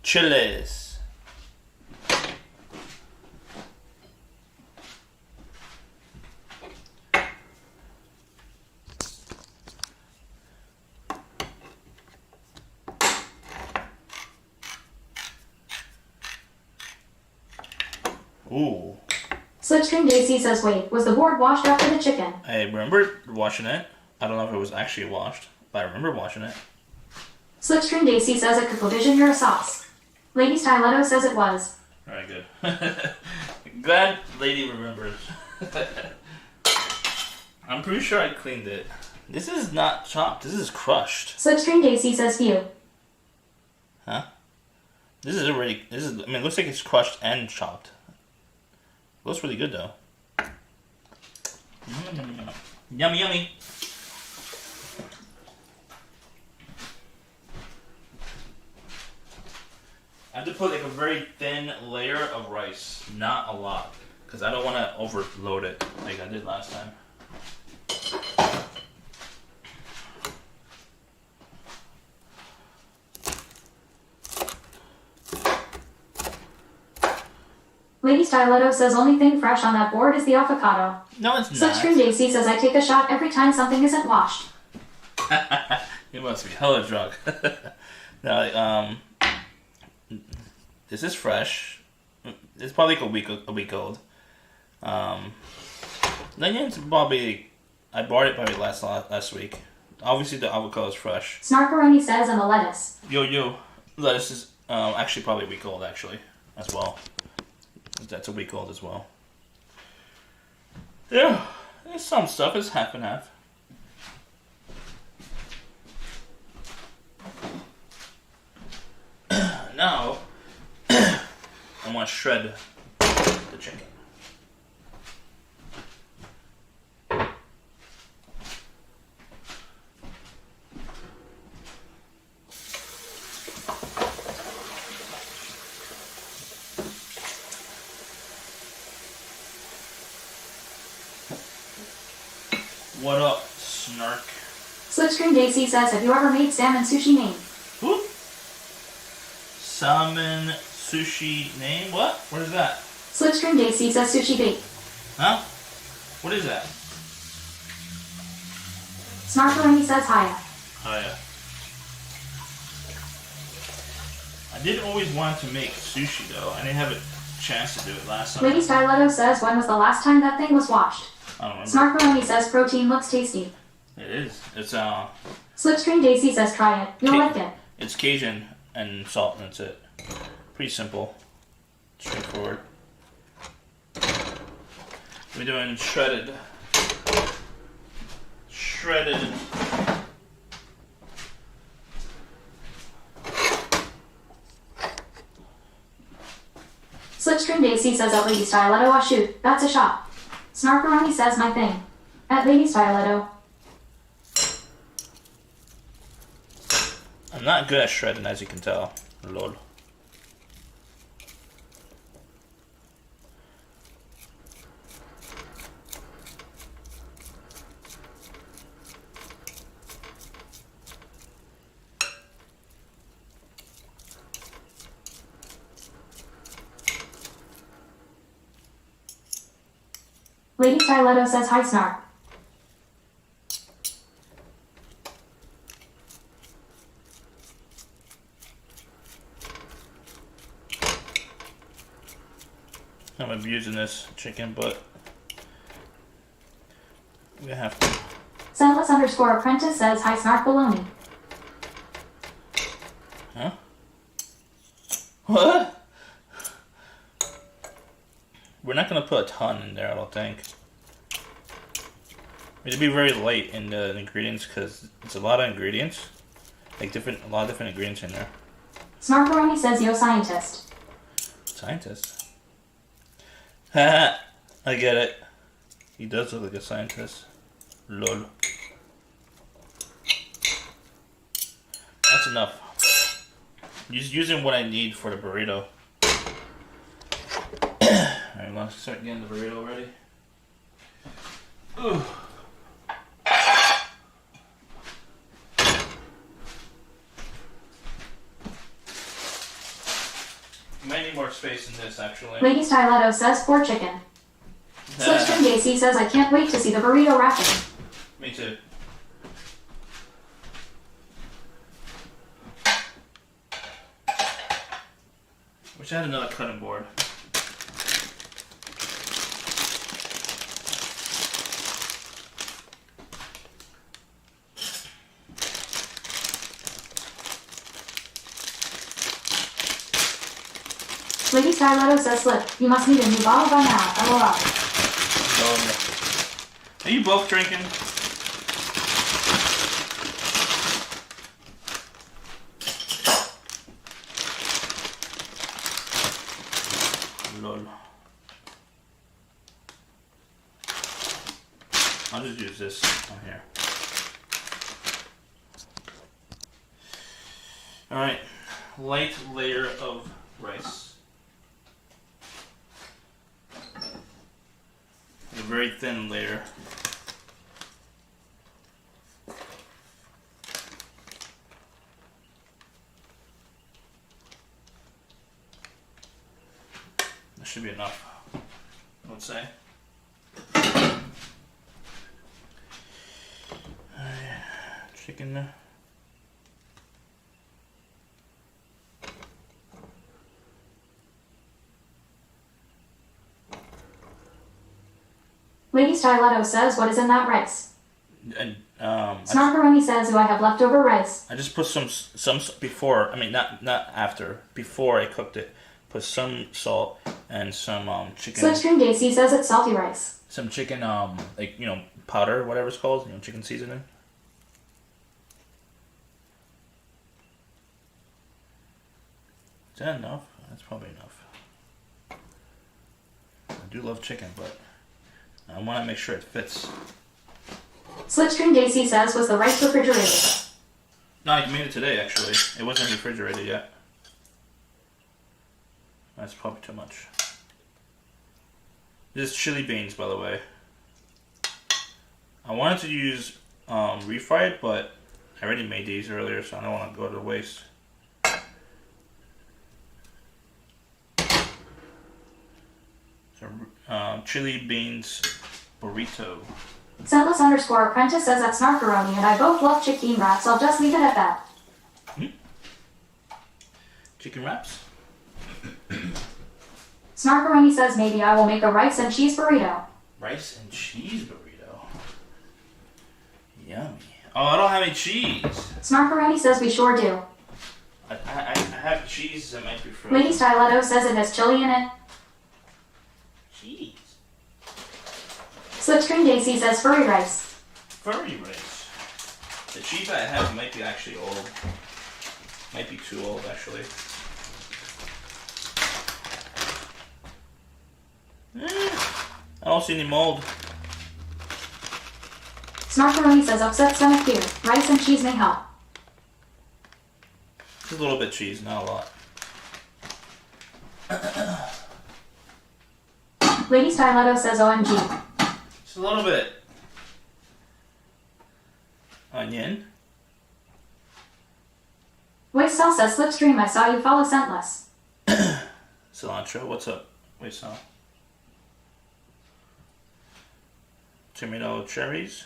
Chiles. Ooh. Slipstream Daisy says wait, was the board washed after the chicken? I remember washing it. I don't know if it was actually washed, but I remember washing it. Slipstream Daisy says at Coco Vision you're a sauce. Lady Styletto says it was. Alright, good. Glad lady remembers. I'm pretty sure I cleaned it. This is not chopped, this is crushed. Slipstream Daisy says phew. Huh? I mean, it looks like it's crushed and chopped. Looks really good though. Yummy, yummy. I have to put like a very thin layer of rice, not a lot, because I don't want to overload it like I did last time. Lady Styletto says only thing fresh on that board is the avocado. No, it's not. Slipstream Daisy says I take a shot every time something isn't washed. You must be hella drunk. No, this is fresh. It's probably like a week old. Onions probably, I bought it probably last week. Obviously the avocado is fresh. Snarkaroni says and the lettuce. Yo, lettuce is actually probably a week old actually as well. That's a week old as well. Yeah, there's some stuff. It's half and half. Now, I want to shred the chicken. What up, Snark? Slipstream Daisy says, have you ever made salmon sushi name? Who? Salmon sushi name? What? What is that? Slipstream Daisy says sushi bait. Huh? What is that? Snarkaroni says hiya. Oh yeah. I did always want to make sushi though. I didn't have a chance to do it last time. Lady Styletto says, when was the last time that thing was washed? I don't remember. Snarkaroni says protein looks tasty. It is. It's Slipstream Daisy says try it. You'll like it. It's Cajun and salt and that's it. Pretty simple. Straightforward. We're doing shredded. Slipstream Daisy says at Lady Styletto, oh shoot, that's a shot. Snarkaroni says my thing. At Lady Styletto. I'm not good at shredding, as you can tell. Lol. Lady Styletto says hi Snark. I'm abusing this chicken, but we have to. Scentless _ apprentice says hi Snark baloney. Huh? What? We're not gonna put a ton in there, I don't think. It'll be very light in the ingredients because it's a lot of ingredients, like a lot of different ingredients in there. Snarkaroni says yo scientist. Scientist. Haha, I get it. He does look like a scientist. Lol. That's enough. Just using what I need for the burrito. Alright, let's start getting the burrito ready. Ooh. Might need more space in this, actually. Lady Styletto says for chicken. Slipstream Daisy says I can't wait to see the burrito wrapping. Me too. Wish I had another cutting board. Lady Styletto says slip. You must need a new bottle by now. LOL. Are you both drinking? Lol. I'll just use this on here. Alright, light layer of rice. A very thin layer. That should be enough, I would say. Chicken there. Lady Styletto says what is in that rice? And Snarkaroni says do I have leftover rice? I just put some before. I mean, not after. Before I cooked it, put some salt and some chicken. Slipstream Daisy says it's salty rice. Some chicken like powder, whatever it's called, chicken seasoning. Is that enough? That's probably enough. I do love chicken, but I want to make sure it fits. Slipstream Daisy says, was the rice refrigerated? No, I made it today, actually. It wasn't refrigerated yet. That's probably too much. This is chili beans, by the way. I wanted to use refried, but I already made these earlier, so I don't want to go to waste. So, chili beans burrito. Scentless_apprentice says that Snarkaroni and I both love chicken wraps. I'll just leave it at that. Chicken wraps? Snarkaroni says maybe I will make a rice and cheese burrito. Rice and cheese burrito. Yummy. Oh, I don't have any cheese. Snarkaroni says we sure do. I have cheese that might be frozen. Lady Stiletto says it has chili in it. Cheese. Slipstream Daisy says furry rice. Furry rice. The cheese I have might be actually old. Might be too old, actually. I don't see any mold. Snarkaroni says upset stomach fear. Rice and cheese may help. Just a little bit cheese, not a lot. Lady Stiletto says OMG. Just a little bit. Onion. Waysell says Slipstream, I saw you follow Scentless. Cilantro, what's up? Waysell. Tomato cherries.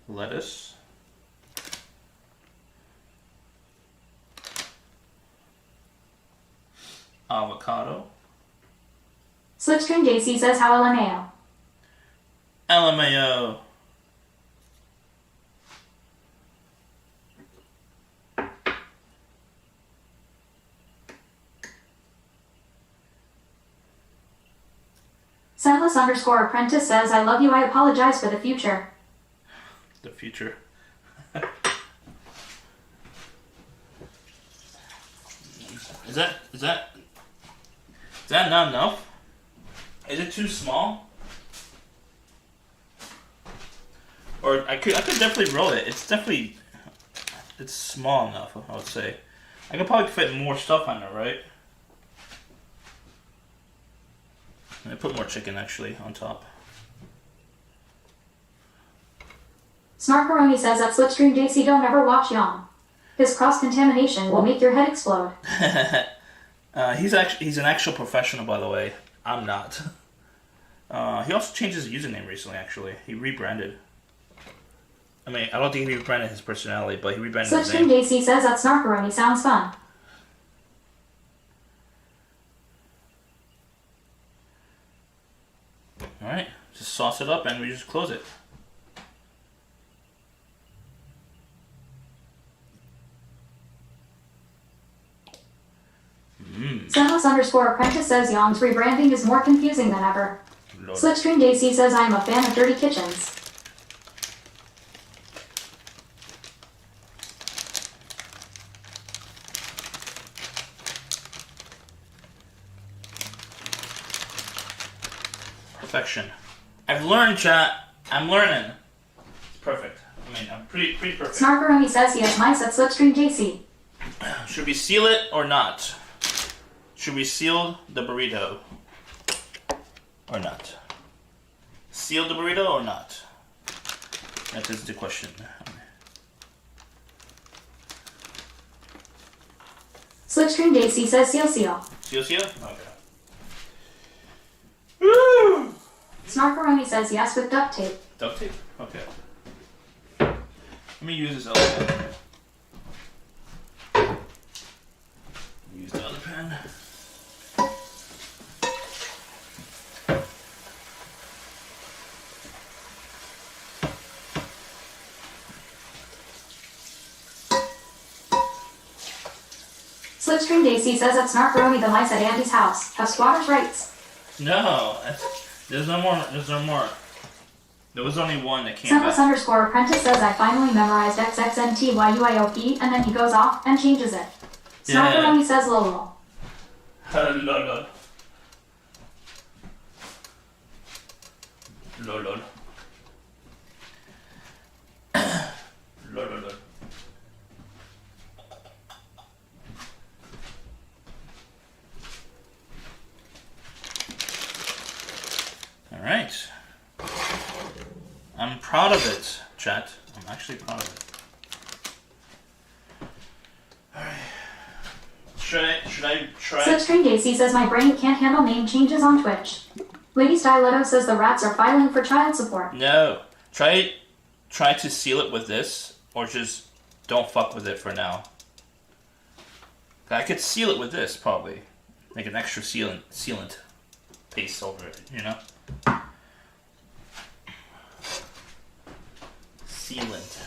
Lettuce. Avocado. Slipstream Daisy says how LMAO. LMAO. Scentless_apprentice says I love you, I apologize for the future. The future. Is that not enough? Is it too small? Or I could definitely roll it. It's small enough, I would say. I could probably fit more stuff on it, right? I put more chicken actually on top. Snarkaroni says that Slipstream Daisy don't ever watch Young. His cross-contamination will make your head explode. He's an actual professional, by the way. I'm not. He also changed his username recently, actually. He rebranded. I mean, I don't think he rebranded his personality, but he rebranded his Slipstream name. Daisy says that Snarkaroni sounds fun. Alright, just sauce it up and we just close it. Scentless_apprentice says Young's rebranding is more confusing than ever. Lord. Slipstream Daisy says I am a fan of dirty kitchens. Perfection. I've learned, chat. I'm learning. It's perfect. I mean, I'm pretty perfect. Snarkaroni says he has mice at Slipstream Daisy. Should we seal it or not? Should we seal the burrito or not? Seal the burrito or not? That is the question. Slipstream Daisy says seal. Seal? Okay. Woo! Snarkaroni says yes with duct tape. Duct tape? Okay. Let me use this other pen. Use the other pen. Slipstream Daisy says that Snarkaroni the mice at Andy's house have squatters' rights. No, there's no more. There's no more. There was only one that came Sunless back. underscore apprentice says I finally memorized XXNTYUIOP and then he goes off and changes it. Snarkaroni says lol. Lol. Lol. Lol. Lol. All right. I'm proud of it, chat. I'm actually proud of it. All right. Should I try? Slipstream Daisy says my brain can't handle name changes on Twitch. Lady Styletto says the rats are filing for child support. No. Try to seal it with this, or just don't fuck with it for now. I could seal it with this, probably. Make an extra sealant paste over it, you know? Sealant.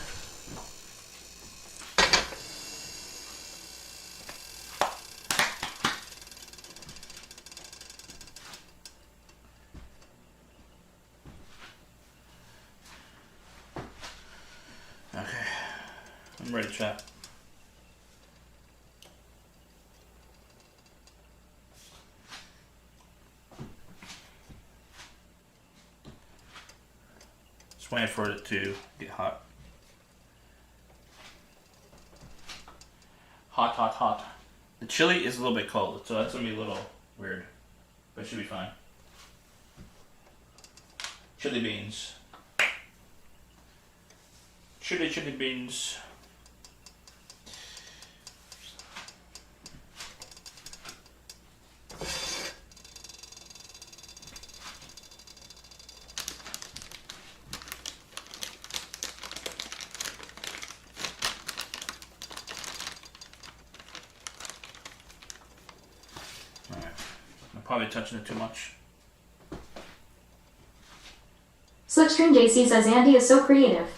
Okay. I'm ready, chat. Just waiting for it to get hot. Hot. The chili is a little bit cold, so that's gonna be a little weird, but it should be fine. Chili beans. Chili beans. Probably touching it too much. Slipstream JC says Andy is so creative.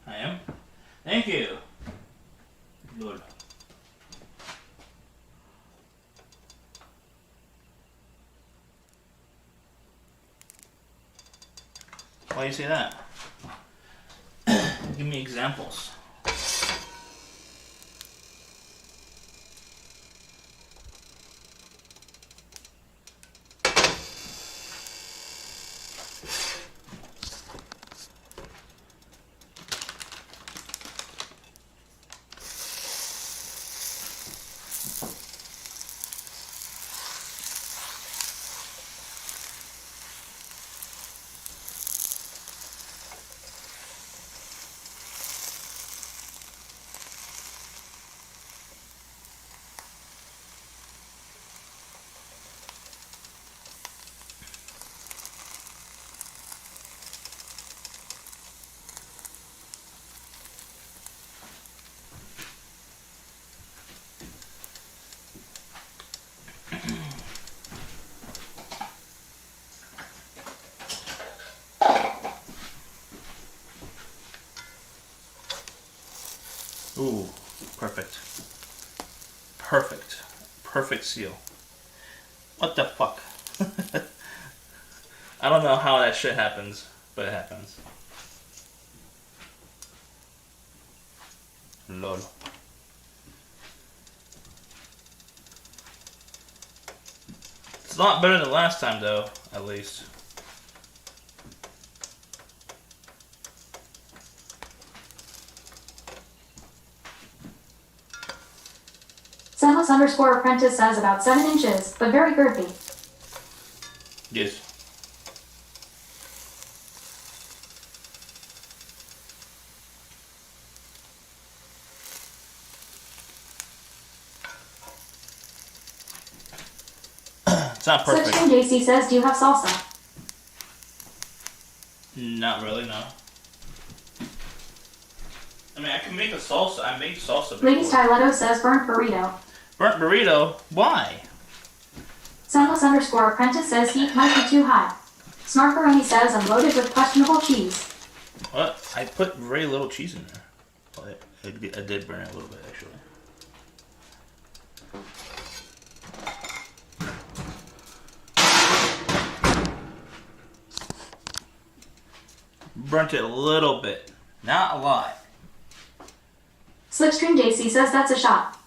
I am. Thank you. Lord. Why do you say that? Give me examples. Ooh, perfect. Perfect seal. What the fuck? I don't know how that shit happens, but it happens. Lol. It's a lot better than last time, though, at least. Sunless underscore apprentice says about 7 inches, but very girthy. Yes. It's not perfect. Slipstream JC says, do you have salsa? Not really, no. I mean, I can make a salsa. I made salsa before. Lady Styletto says burnt burrito. Burnt burrito? Why? Sunless underscore apprentice says heat might be too high. Snarkaroni says I'm loaded with questionable cheese. What? I put very little cheese in there. But I did burn it a little bit, actually. burnt it a little bit. Not a lot. Slipstream JC says that's a shot.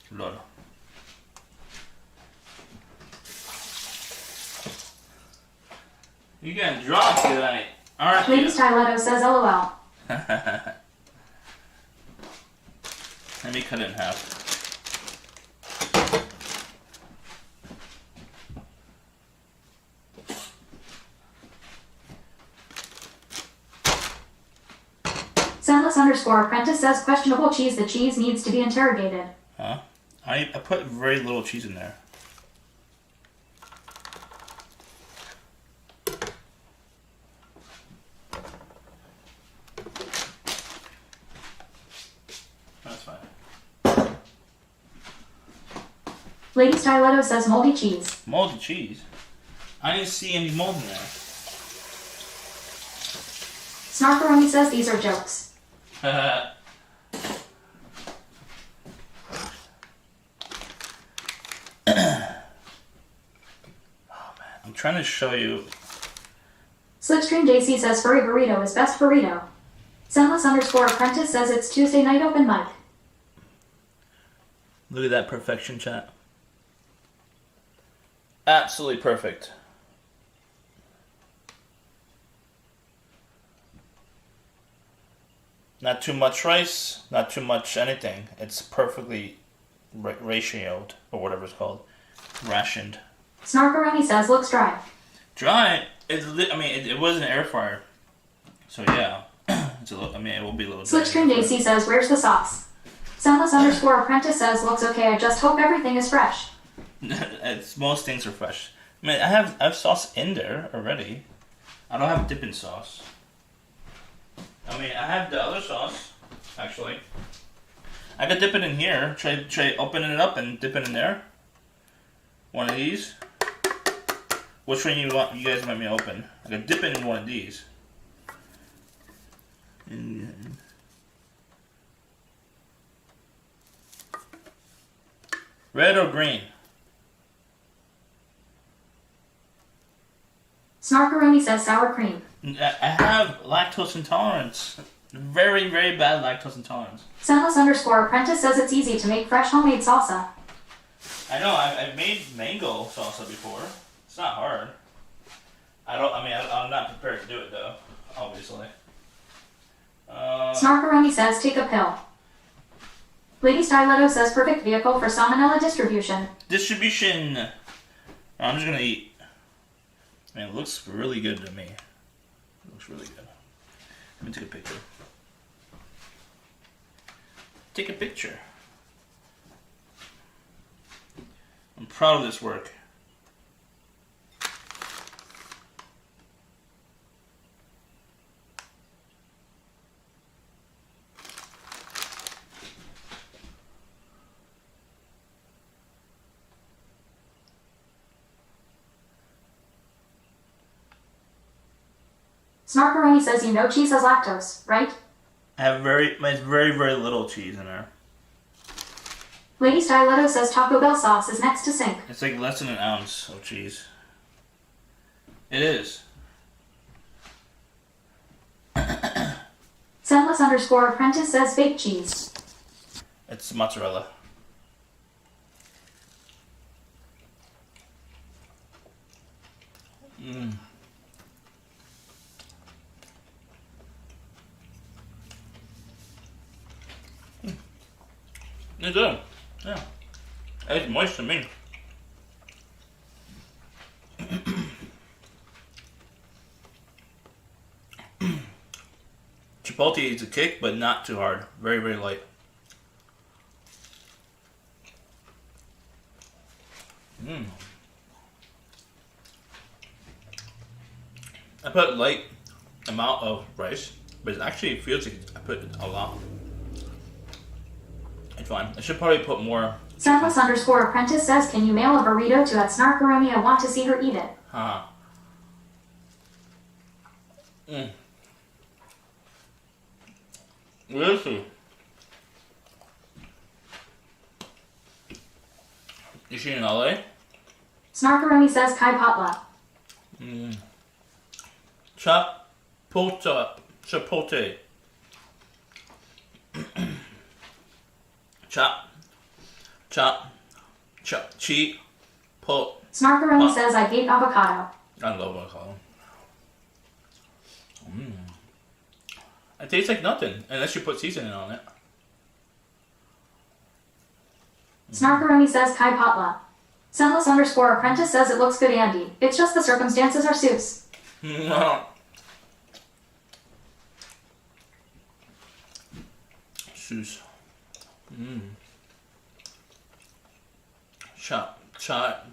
Lol. You getting drunk tonight, aren't Lady you? Styletto says LOL. Let me cut it in half. Sandless_apprentice says questionable cheese. The cheese needs to be interrogated. Huh? I put very little cheese in there. That's fine. Lady Styletto says moldy cheese. Moldy cheese? I didn't see any mold in there. Snarkaroni says these are jokes. Oh man, I'm trying to show you. Slipstream JC says furry burrito is best burrito. Sandless_apprentice says it's Tuesday night open mic. Look at that perfection, chat. Absolutely perfect. Not too much rice, not too much anything. It's perfectly ratioed, or whatever it's called. Rationed. Snarkaroni says looks dry. Dry? It was an air fryer. So yeah. It's a little, it will be a little dry. Slipstream JC says where's the sauce? Sandless_apprentice says looks okay. I just hope everything is fresh. Most things are fresh. I have sauce in there already. I don't have dipping sauce. I have the other sauce, actually. I could dip it in here. Try opening it up and dip it in there. One of these. Which one you guys want me to open? I could dip it in one of these. Red or green? Snarkaroni says sour cream. I have lactose intolerance. Very, very bad lactose intolerance. Sandless_apprentice says it's easy to make fresh homemade salsa. I know, I've made mango salsa before. It's not hard. I'm not prepared to do it though, obviously. Snarkaroni says take a pill. Lady Styletto says perfect vehicle for salmonella distribution. Distribution. I'm just gonna eat. It looks really good to me. It looks really good. Let me take a picture. Take a picture. I'm proud of this work. Snarkaroni says you know cheese has lactose, right? I have very, very little cheese in there. Lady Styletto says Taco Bell sauce is next to sink. It's like less than an ounce of cheese. It is. Sandless_apprentice says fake cheese. It's mozzarella. Mmm. It's good. Yeah. It's moist to me. Chipotle is a kick, but not too hard. Very, very light. Mmm. I put a light amount of rice, but it actually feels like I put a lot. It's fine. I should probably put more. Sandless_apprentice says, can you mail a burrito to at Snarkaroni? I want to see her eat it. Huh. Mmm. Where is she? Is she in LA? Snarkaroni says Kai Potla. Mmm. Chop. Chipotle. Chop. Cheap. Snarkaroni says I hate avocado. I love avocado. It tastes like nothing unless you put seasoning on it. Snarkaroni says Kai Potla. Sunless_apprentice says it looks good, Andy. It's just the circumstances are Seuss. Seuss.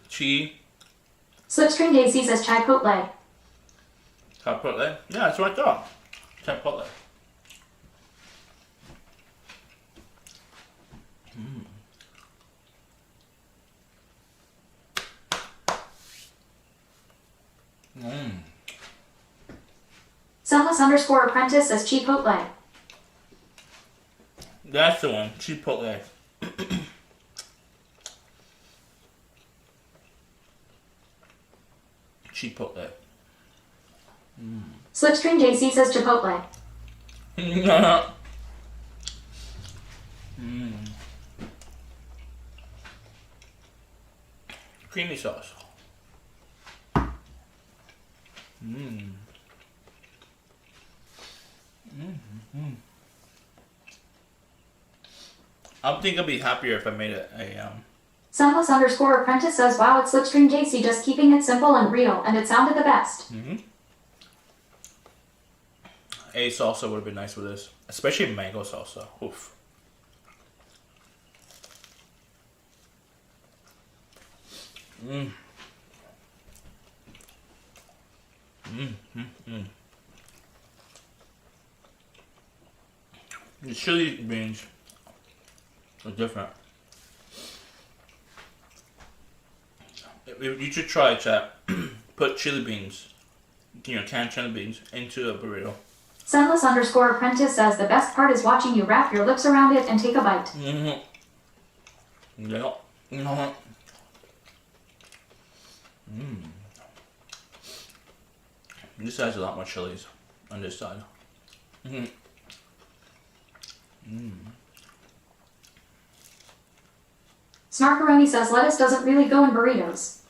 Chi. Slipstream Daisy says Chipotle. Chipotle? Yeah, that's what I thought. Chipotle. Sunless_apprentice says Chipotle. That's the one. Chipotle. Chipotle. Slipstream JC says Chipotle. Creamy sauce. I think I'd be happier if I made it a Sunless_apprentice says wow, it's Slipstream JC just keeping it simple and real, and it sounded the best. A salsa would have been nice with this, especially mango salsa. Oof. The chili beans are different. You should try, chat. Put chili beans, canned chili beans, into a burrito. Sunless_apprentice says the best part is watching you wrap your lips around it and take a bite. Yeah. This has a lot more chilies on this side. Snarkaroni says lettuce doesn't really go in burritos.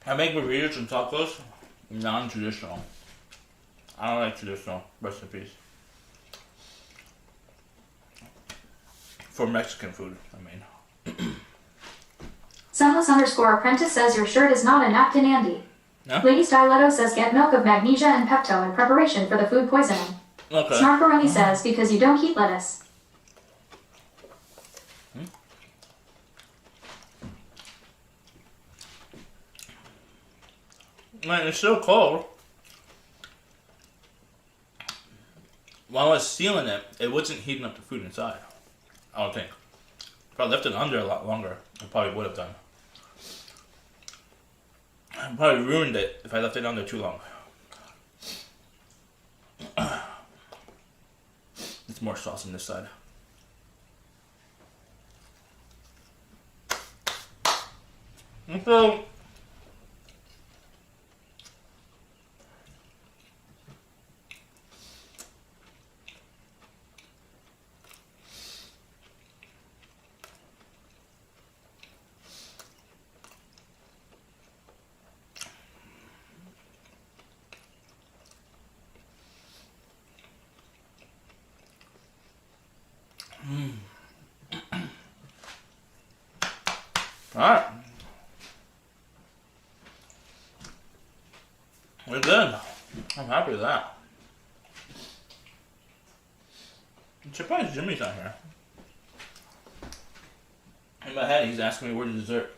I make burritos and tacos non-traditional. I don't like traditional recipes. For Mexican food, I mean. Sunless_apprentice says your shirt is not a napkin, Andy. Huh? Lady Styletto says get milk of magnesia and Pepto in preparation for the food poisoning. Okay. Snarkaroni says because you don't eat lettuce. Man, it's so cold. While I was sealing it, it wasn't heating up the food inside. I don't think. If I left it under a lot longer, I probably would have done. I probably ruined it if I left it under too long. It's more sauce on this side. So, alright. We're good. I'm happy with that. I'm surprised Jimmy's not here. In my head, he's asking me where's the dessert.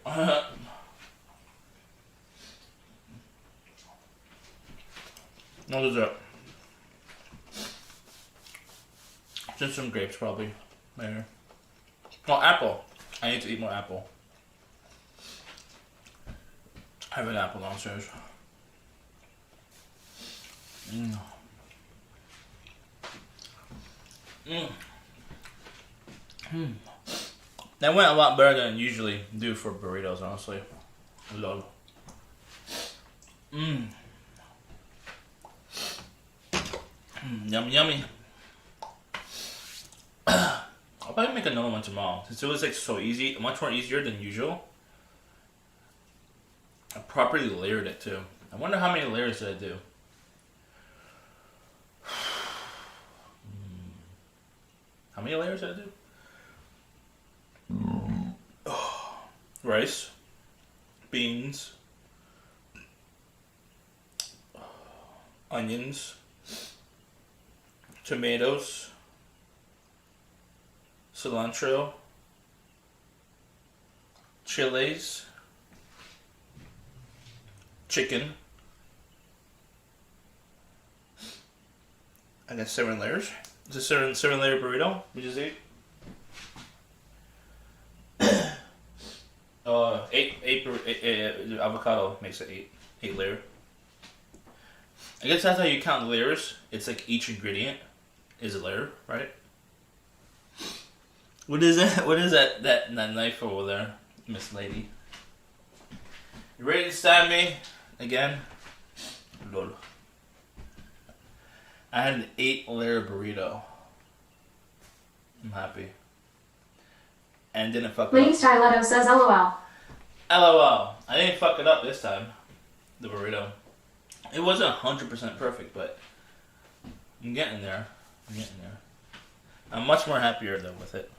No dessert. Just some grapes, probably. Later. Oh, apple. I need to eat more apple. I have an apple downstairs. That went a lot better than I usually do for burritos, honestly. Lol. Mmm. Yummy, yummy. I'll probably make another one tomorrow since it was like so easy, much more easier than usual. I properly layered it too. I wonder how many layers did I do. How many layers did I do? Rice, beans, onions, tomatoes, cilantro, chilies, chicken. I got 7 layers. It's a seven layer burrito. We just ate. Eight avocado makes it 8 layer. I guess that's how you count layers. It's like each ingredient is a layer, right? What is that? What is that knife over there, Miss Lady? You ready to stab me again? Lol. I had an 8-layer burrito. I'm happy. And didn't fuck it Lady up. Styletto says LOL. LOL. I didn't fuck it up this time. The burrito. It wasn't 100% perfect, but I'm getting there. I'm much more happier though with it.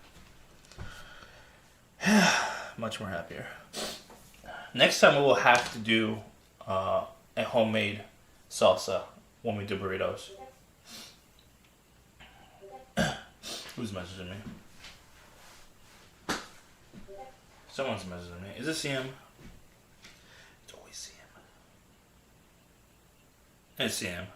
Much more happier. Next time we will have to do a homemade salsa when we do burritos. Who's messaging me? Someone's messaging me. Is it CM? It's always CM. It's CM.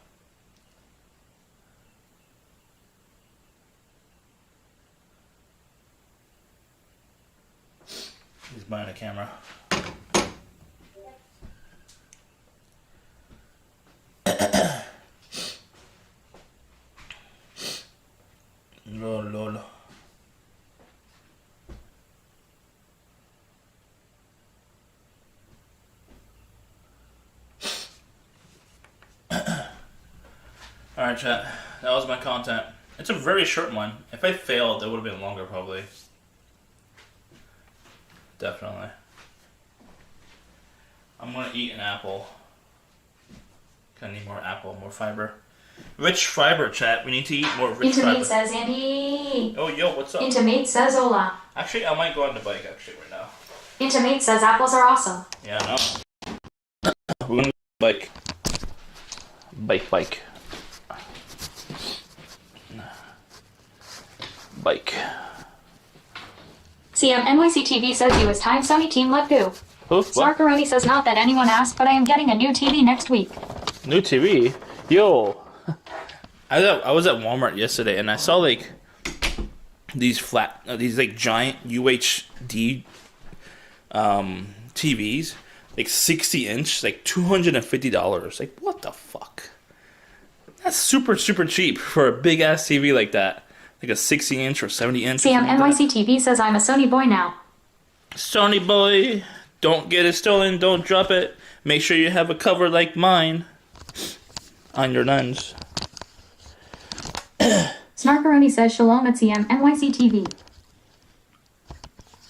He's buying a camera. Lol. Alright, chat. That was my content. It's a very short one. If I failed, it would have been longer, probably. Definitely. I'm gonna eat an apple. I need more apple, more fiber. Rich fiber, chat. We need to eat more rich Intimate fiber. says Andy. Oh, yo, what's up? Intimate says Ola. Actually, I might go on the bike, actually, right now. Intimate says apples are awesome. Yeah, I know. We're gonna go bike. Bike. Bike. CM NYC TV says you is time Sony team let go. Who? What? Smarkaroni says not that anyone asked, but I am getting a new TV next week. New TV? Yo. I was at Walmart yesterday and I saw like these like giant UHD TVs, like 60-inch, like $250. Like what the fuck? That's super cheap for a big ass TV like that. Like a 60-inch or 70-inch. CM NYC TV says I'm a Sony boy now. Sony boy, don't get it stolen, don't drop it. Make sure you have a cover like mine on your lens. Snarkaroni says shalom at CM NYC TV.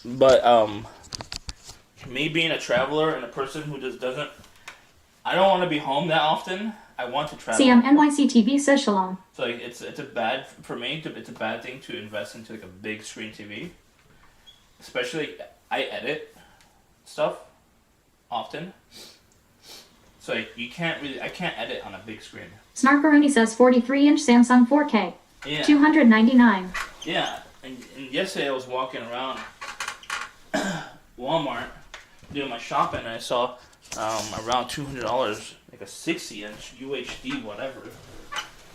But me being a traveler and a person who just doesn't, I don't want to be home that often. I want to travel. CM NYC TV says shalom. So like, it's a bad for me. It's a bad thing to invest into like a big screen TV, especially I edit stuff often. So like, I can't edit on a big screen. Snarkaroni says 43-inch Samsung 4K. Yeah. $299. Yeah, and yesterday I was walking around Walmart doing my shopping and I saw around $200, like a 60-inch UHD, whatever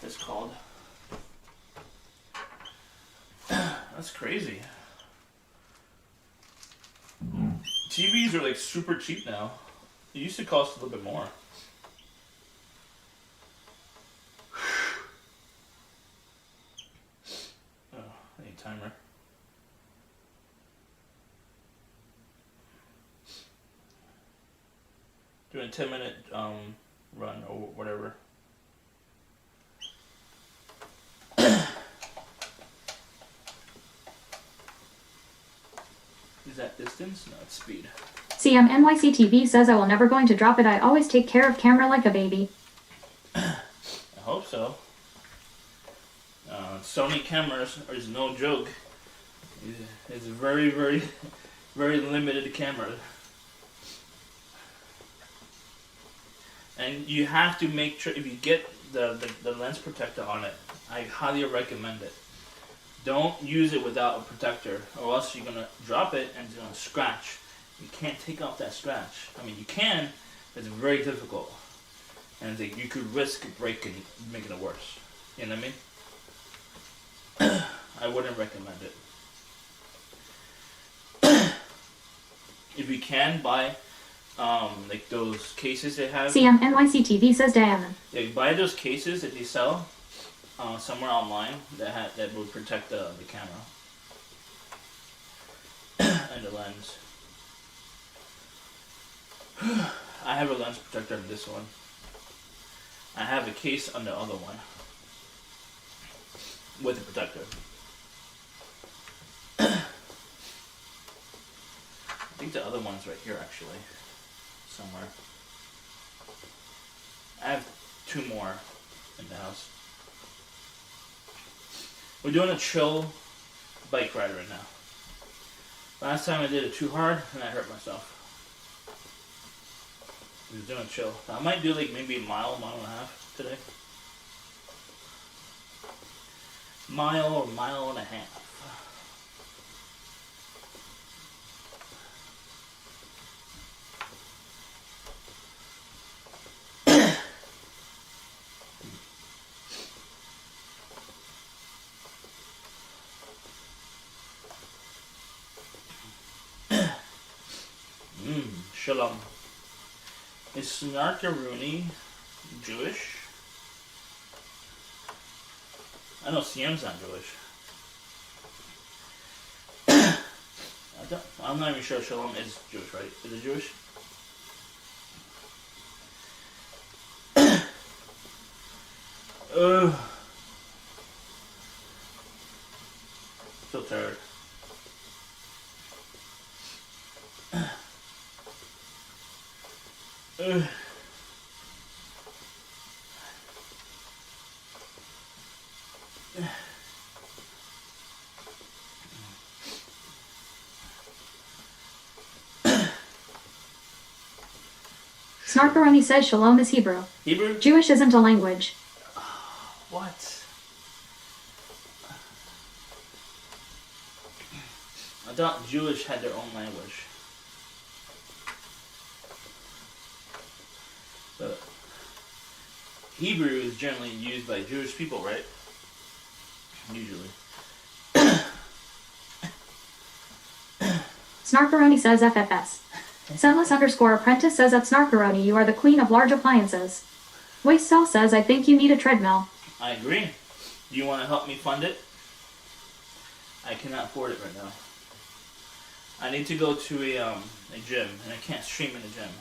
it's called. That's crazy. TVs are like super cheap now. It used to cost a little bit more. Oh, I need a timer. doing a 10-minute run or whatever. Is that distance? No, it's speed. CMNYCTV says I will never going to drop it. I always take care of camera like a baby. I hope so. Sony cameras is no joke. It's very, very, very limited camera. And you have to make sure, if you get the lens protector on it, I highly recommend it. Don't use it without a protector, or else you're going to drop it and it's going to scratch. You can't take off that scratch. I mean, you can, but it's very difficult. And you could risk breaking, making it worse. You know what I mean? I wouldn't recommend it. If you can, buy like those cases they have. CMNYCTV says Diana. Yeah, buy those cases that they sell somewhere online that will protect the camera and the lens. I have a lens protector on this one. I have a case on the other one with a protector. I think the other one's right here actually, somewhere. I have 2 more in the house. We're doing a chill bike ride right now. Last time I did it too hard and I hurt myself. We're doing chill. I might do like maybe a mile and a half today. Mile or mile and a half. Shalom. Is Snarkaruni Jewish? I know CM's not Jewish. I'm not even sure Shalom is Jewish, right? Is it Jewish? So tired. Snarkaroni says Shalom is Hebrew. Hebrew? Jewish isn't a language. What? I thought Jewish had their own language. But Hebrew is generally used by Jewish people, right? Usually. Snarkaroni says FFS. Sunless_apprentice says at Snarkaroni you are the queen of large appliances. Waste Cell says I think you need a treadmill. I agree. Do you want to help me fund it? I cannot afford it right now. I need to go to a gym, and I can't stream in the gym.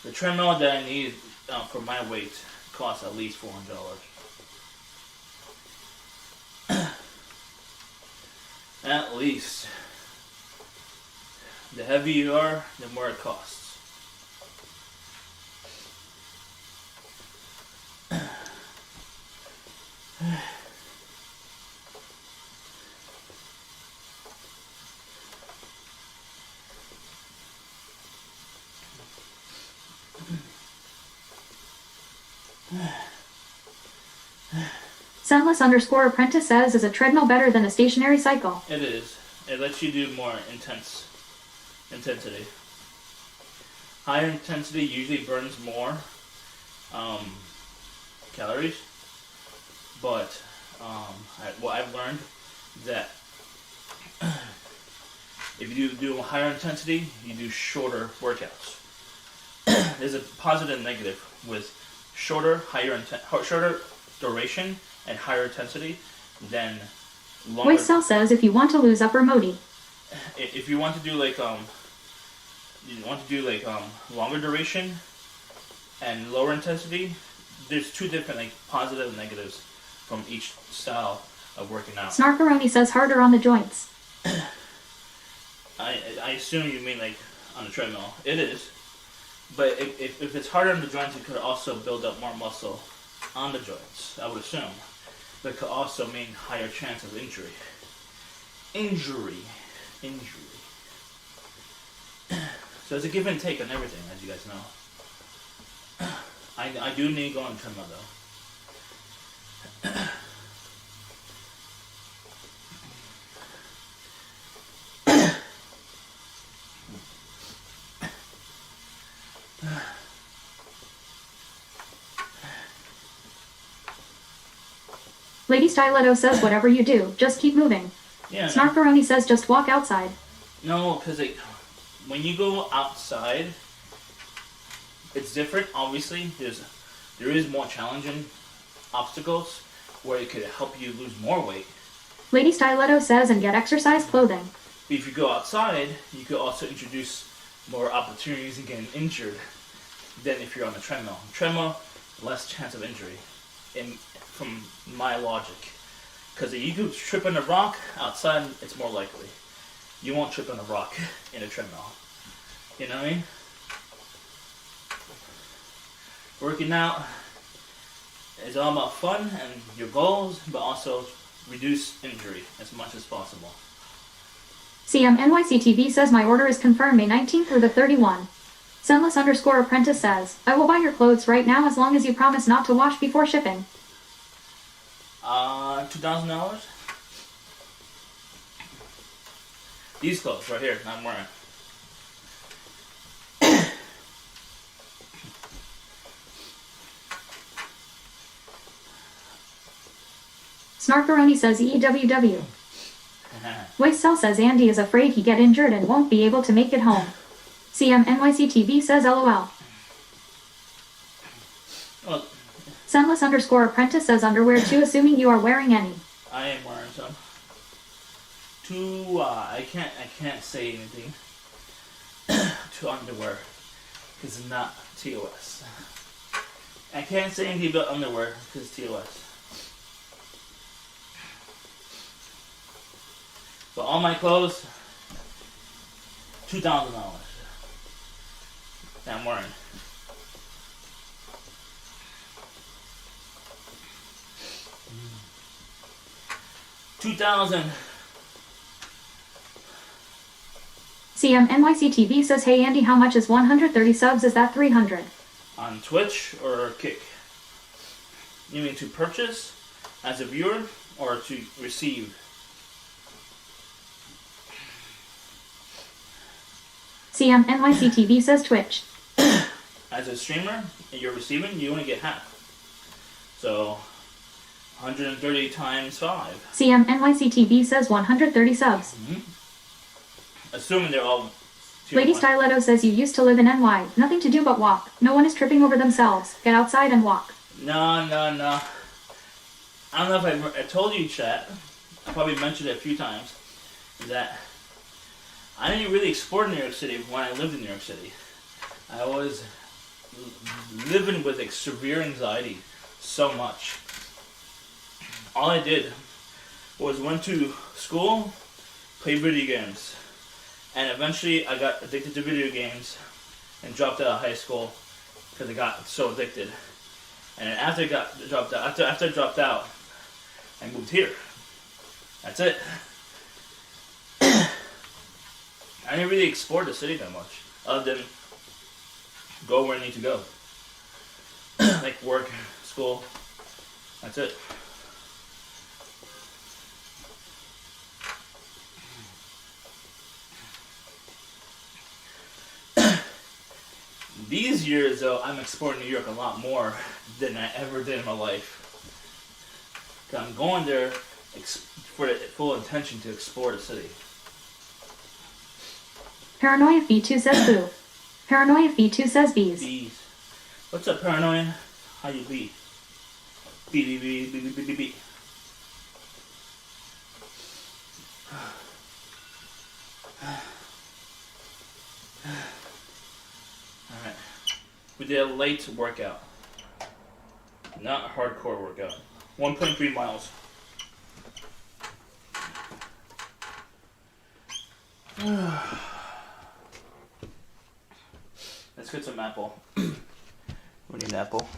The treadmill that I need for my weight costs at least $400. At least. The heavier you are, the more it costs. Sunless_apprentice says is a treadmill better than a stationary cycle? It is. It lets you do more intensity. Higher intensity usually burns more calories, but I've learned that if you do higher intensity, you do shorter workouts. There's a positive and negative with shorter duration and higher intensity than longer. Voice cell says if you want to lose upper modi. If you want to do like longer duration and lower intensity, there's two different like positive and negatives from each style of working out. Snarkaroni says harder on the joints. I assume you mean like on the treadmill. It is. But if it's harder on the joints, it could also build up more muscle on the joints, I would assume. But it could also mean higher chance of injury. Injury. So it's a give and take on everything, as you guys know. I do need to go on the treadmill though. Lady Stiletto says whatever you do, just keep moving. Yeah. Snarkaroni says just walk outside. No, because when you go outside, it's different. Obviously, there is more challenging obstacles where it could help you lose more weight. Lady Stiletto says and get exercise clothing. But if you go outside, you could also introduce more opportunities in getting injured than if you're on the treadmill. Treadmill, less chance of injury, from my logic. Because if you could trip on a rock outside, it's more likely. You won't trip on a rock in a treadmill. You know what I mean? Working out is all about fun and your goals, but also reduce injury as much as possible. CMNYCTV says my order is confirmed May 19th through the 31. Sunless_apprentice says, I will buy your clothes right now as long as you promise not to wash before shipping. $2,000? These clothes right here, I'm wearing. Snarkaroni says EWW. Voice Cell says Andy is afraid he get injured and won't be able to make it home. CMNYCTV says LOL. Well, Sunless_apprentice says underwear too, assuming you are wearing any. I am wearing some. I can't say anything to underwear because it's not TOS. I can't say anything about underwear because it's TOS. But all my clothes, $2,000 that I'm wearing. $2,000. CMNYCTV says, hey Andy, how much is 130 subs? Is that 300? On Twitch or Kick? You mean to purchase as a viewer or to receive? CMNYCTV says Twitch. As a streamer, you're receiving, you only get half. So, 130 times 5. CMNYCTV says 130 subs. Mm-hmm. Assuming they're all... Lady Stiletto says you used to live in NY. Nothing to do but walk. No one is tripping over themselves. Get outside and walk. No. I don't know if I told you, chat. I probably mentioned it a few times. That I didn't really explore New York City when I lived in New York City. I was living with severe anxiety so much. All I did was went to school, play video games, and eventually I got addicted to video games and dropped out of high school because I got so addicted. And then after I dropped out, I moved here. That's it. I didn't really explore the city that much, other than go where I need to go. Like work, school, that's it. These years, though, I'm exploring New York a lot more than I ever did in my life. 'Cause I'm going there for the full intention to explore the city. Paranoia V2 says boo. Paranoia V2 says bees. Bees. What's up, Paranoia? How you be? Beep, beep, beep, beep, beep, beep, beep. Alright. We did a light workout. Not a hardcore workout. 1.3 miles. Let's get some apple. We need an apple.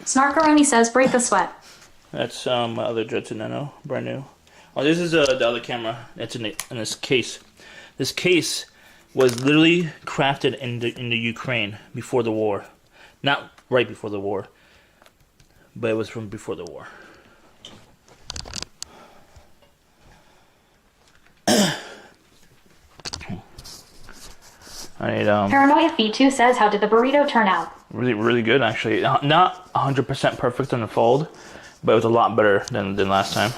Snarkaroni says break a sweat. That's my other Jetson Nano, brand new. Oh, this is the other camera. That's in this case. This case was literally crafted in the Ukraine before the war, not right before the war, but it was from before the war. I need Paranoia V2 says, how did the burrito turn out? really good actually. Not 100% perfect on the fold, but it was a lot better than last time.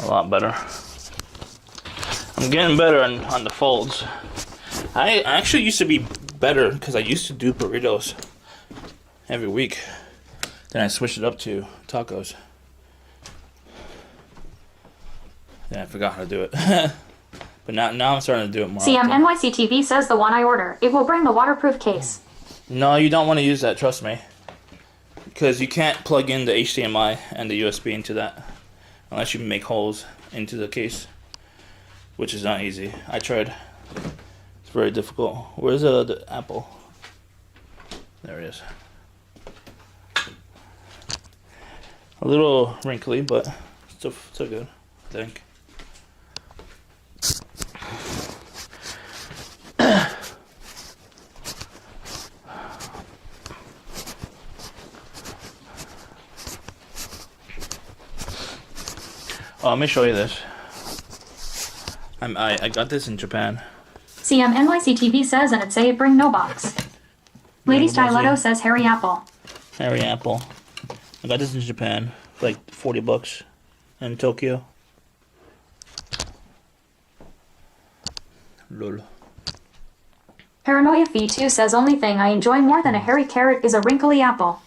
A lot better. I'm getting better on the folds. I actually used to be better because I used to do burritos every week. Then I switched it up to tacos. Yeah, I forgot how to do it. But now I'm starting to do it more often. NYCTV says the one I order. It will bring the waterproof case. No, you don't want to use that, trust me. Because you can't plug in the HDMI and the USB into that. Unless you make holes into the case. Which is not easy. I tried. It's very difficult. Where's the apple? There it is. A little wrinkly, but still good, I think. Oh, let me show you this. I got this in Japan. NYCTV says, and it say it bring no box. Lady Styletto says Harry Apple. Harry Apple. I got this in Japan for like $40 in Tokyo. Lol. Paranoia V2 says only thing I enjoy more than a hairy carrot is a wrinkly apple.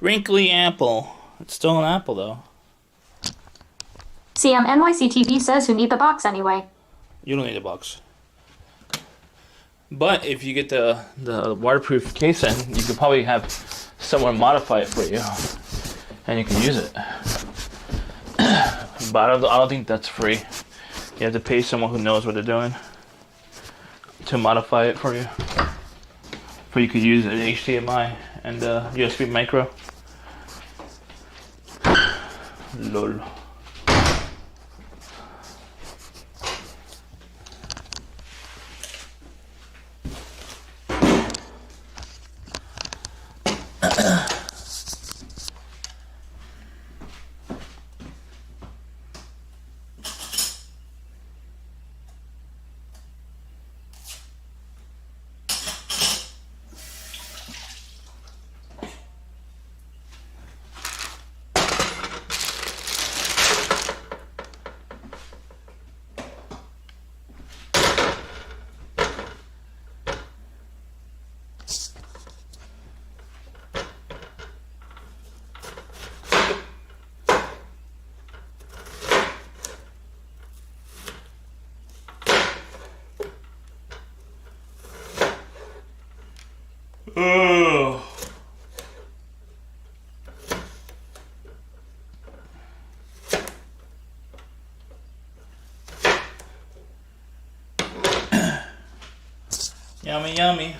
Wrinkly apple. It's still an apple though. NYCTV says who need the box anyway. You don't need a box. But if you get the waterproof case in, you could probably have someone modify it for you. And you can use it. But I don't think that's free. You have to pay someone who knows what they're doing to modify it for you. For you could use an HDMI and USB micro. Lol. Oh. Yummy, yummy.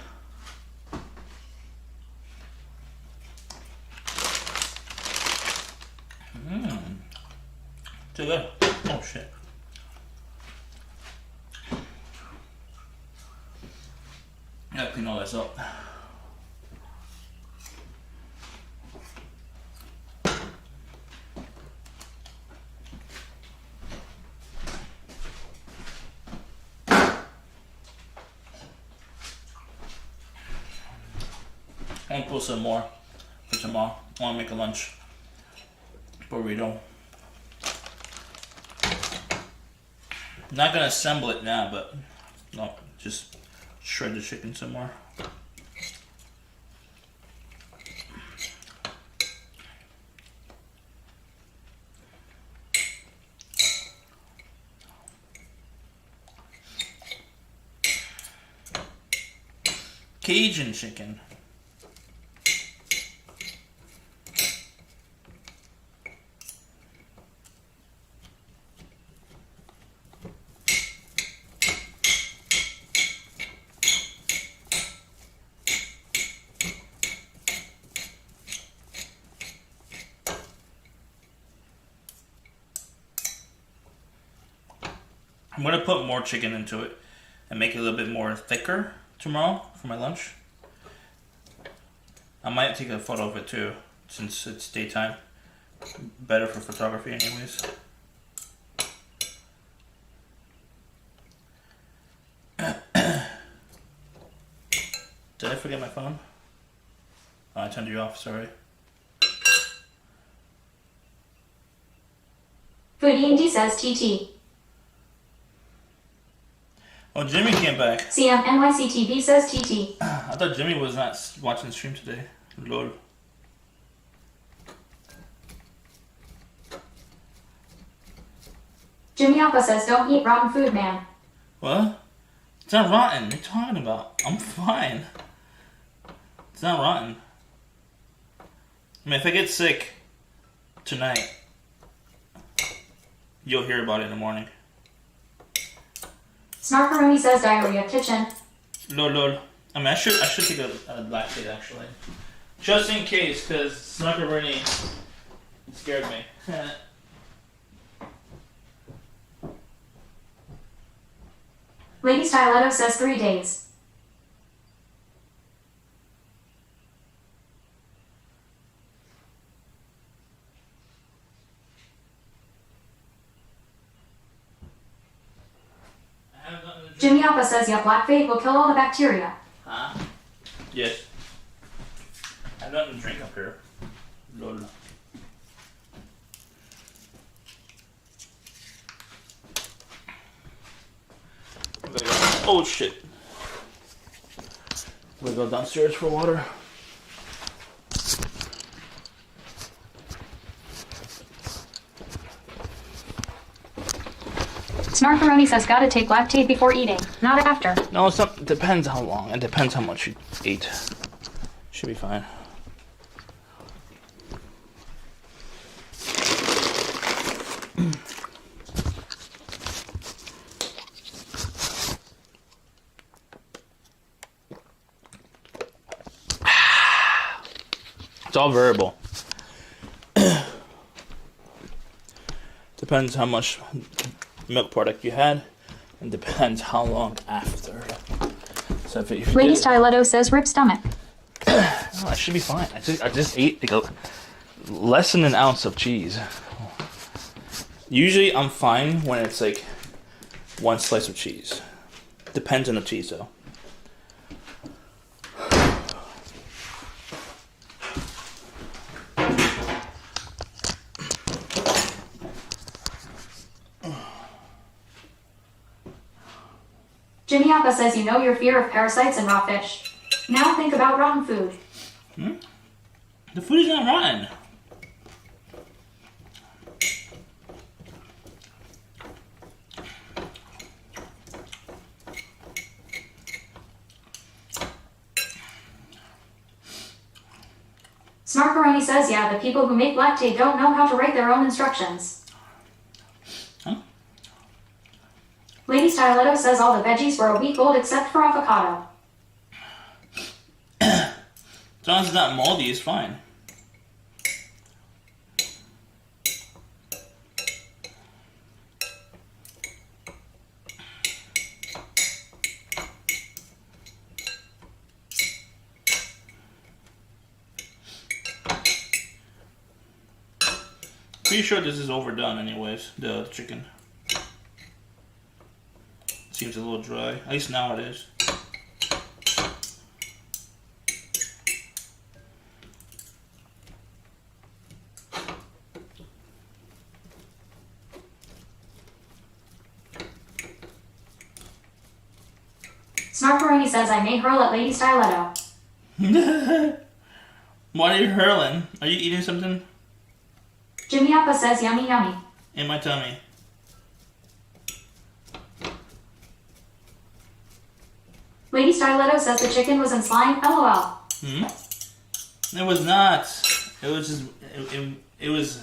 Too good. Oh shit. Gotta clean all this up. I'm gonna put some more for tomorrow. I wanna make a lunch burrito. I'm not gonna assemble it now, but no, just shred the chicken some more. Cajun chicken. I'm gonna put more chicken into it and make it a little bit more thicker tomorrow for my lunch. I might take a photo of it too, since it's daytime. Better for photography anyways. Did I forget my phone? Oh, I turned you off, sorry. Foodie Indy says TT. Oh, Jimmy came back. CMNYCTV says TT. I thought Jimmy was not watching the stream today. Lord. Jimmy Alpha says don't eat rotten food, man. What? It's not rotten. What are you talking about? I'm fine. It's not rotten. I mean, if I get sick tonight, you'll hear about it in the morning. Snarkaroni says diarrhea kitchen. Lol. I mean, I should take a lactate actually, just in case, because Snarkaroni scared me. Lady Styletto says 3 days. Jimmy Alpha says yeah, black fate will kill all the bacteria. Huh? Yes. I have nothing to drink up here. Lol. Oh shit. We go downstairs for water. Snarkaroni says gotta take lactate before eating, not after. No, it depends how long. It depends how much you eat. Should be fine. It's all variable. Depends how much milk product you had, and depends how long after. So if you Lady Styletto says rip stomach. I should be fine. I just ate like less than an ounce of cheese. Usually I'm fine when it's like one slice of cheese. Depends on the cheese though. Jimmy Alpha says you know your fear of parasites and raw fish. Now think about rotten food. The food is not rotten. Snarkaroni says yeah, the people who make lactate don't know how to write their own instructions. Huh? Lady Styletto says all the veggies were a week old except for avocado. As long as it's not moldy, it's fine. Pretty sure this is overdone anyways, the chicken. Seems a little dry, at least now it is. Snarkaroni says I may hurl at Lady Stiletto. Why are you hurling? Are you eating something? Jimmy Appa says yummy yummy. In my tummy. Lady Stiletto says the chicken was in slime, lol. It was not. It was just, it was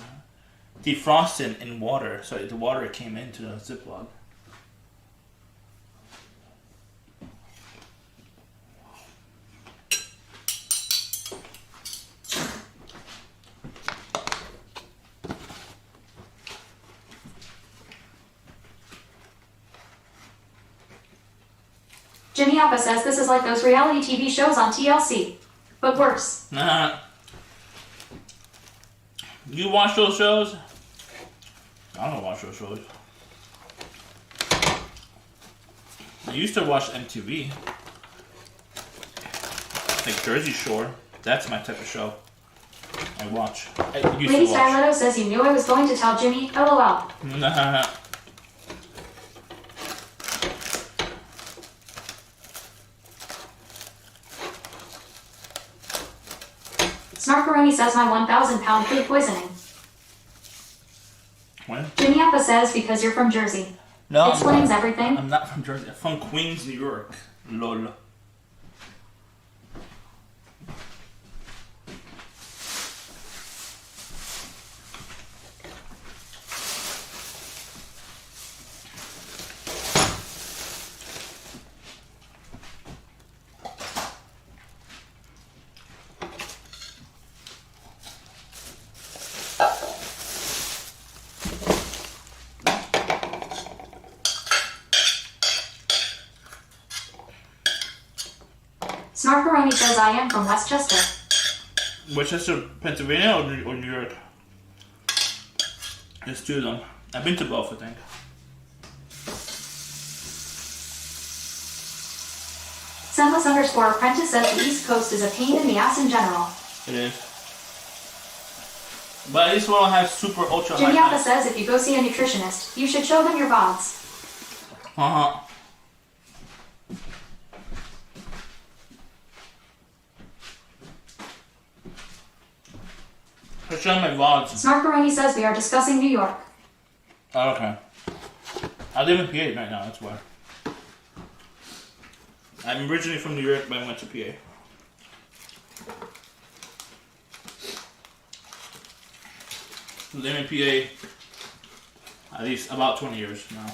defrosted in water, so the water came into the Ziploc. Jimmy Appa says this is like those reality TV shows on TLC, but worse. Nah. You watch those shows? I don't watch those shows. I used to watch MTV. Like Jersey Shore. That's my type of show. I watch. I used Lady to watch. Stiletto says you knew I was going to tell Jimmy, lol. Nah. Snarkaroni says my 1,000-pound food poisoning. When? Jimmy Appa says because you're from Jersey. No, Explains everything. I'm not from Jersey. I'm from Queens, New York. Lol. Snarkaroni says I am from Westchester. Westchester, Pennsylvania, or New York? There's two of them. I've been to both, I think. Senless_apprentice says the East Coast is a pain in the ass in general. It is. But at least we don't have super ultra Jimmy high Appa nights. says if you go see a nutritionist, you should show them your VODs. Uh-huh. For showing my vlogs. Snarkaroni says we are discussing New York. Oh, okay. I live in PA right now, that's why. I'm originally from New York, but I went to PA. Live in PA at least about 20 years now.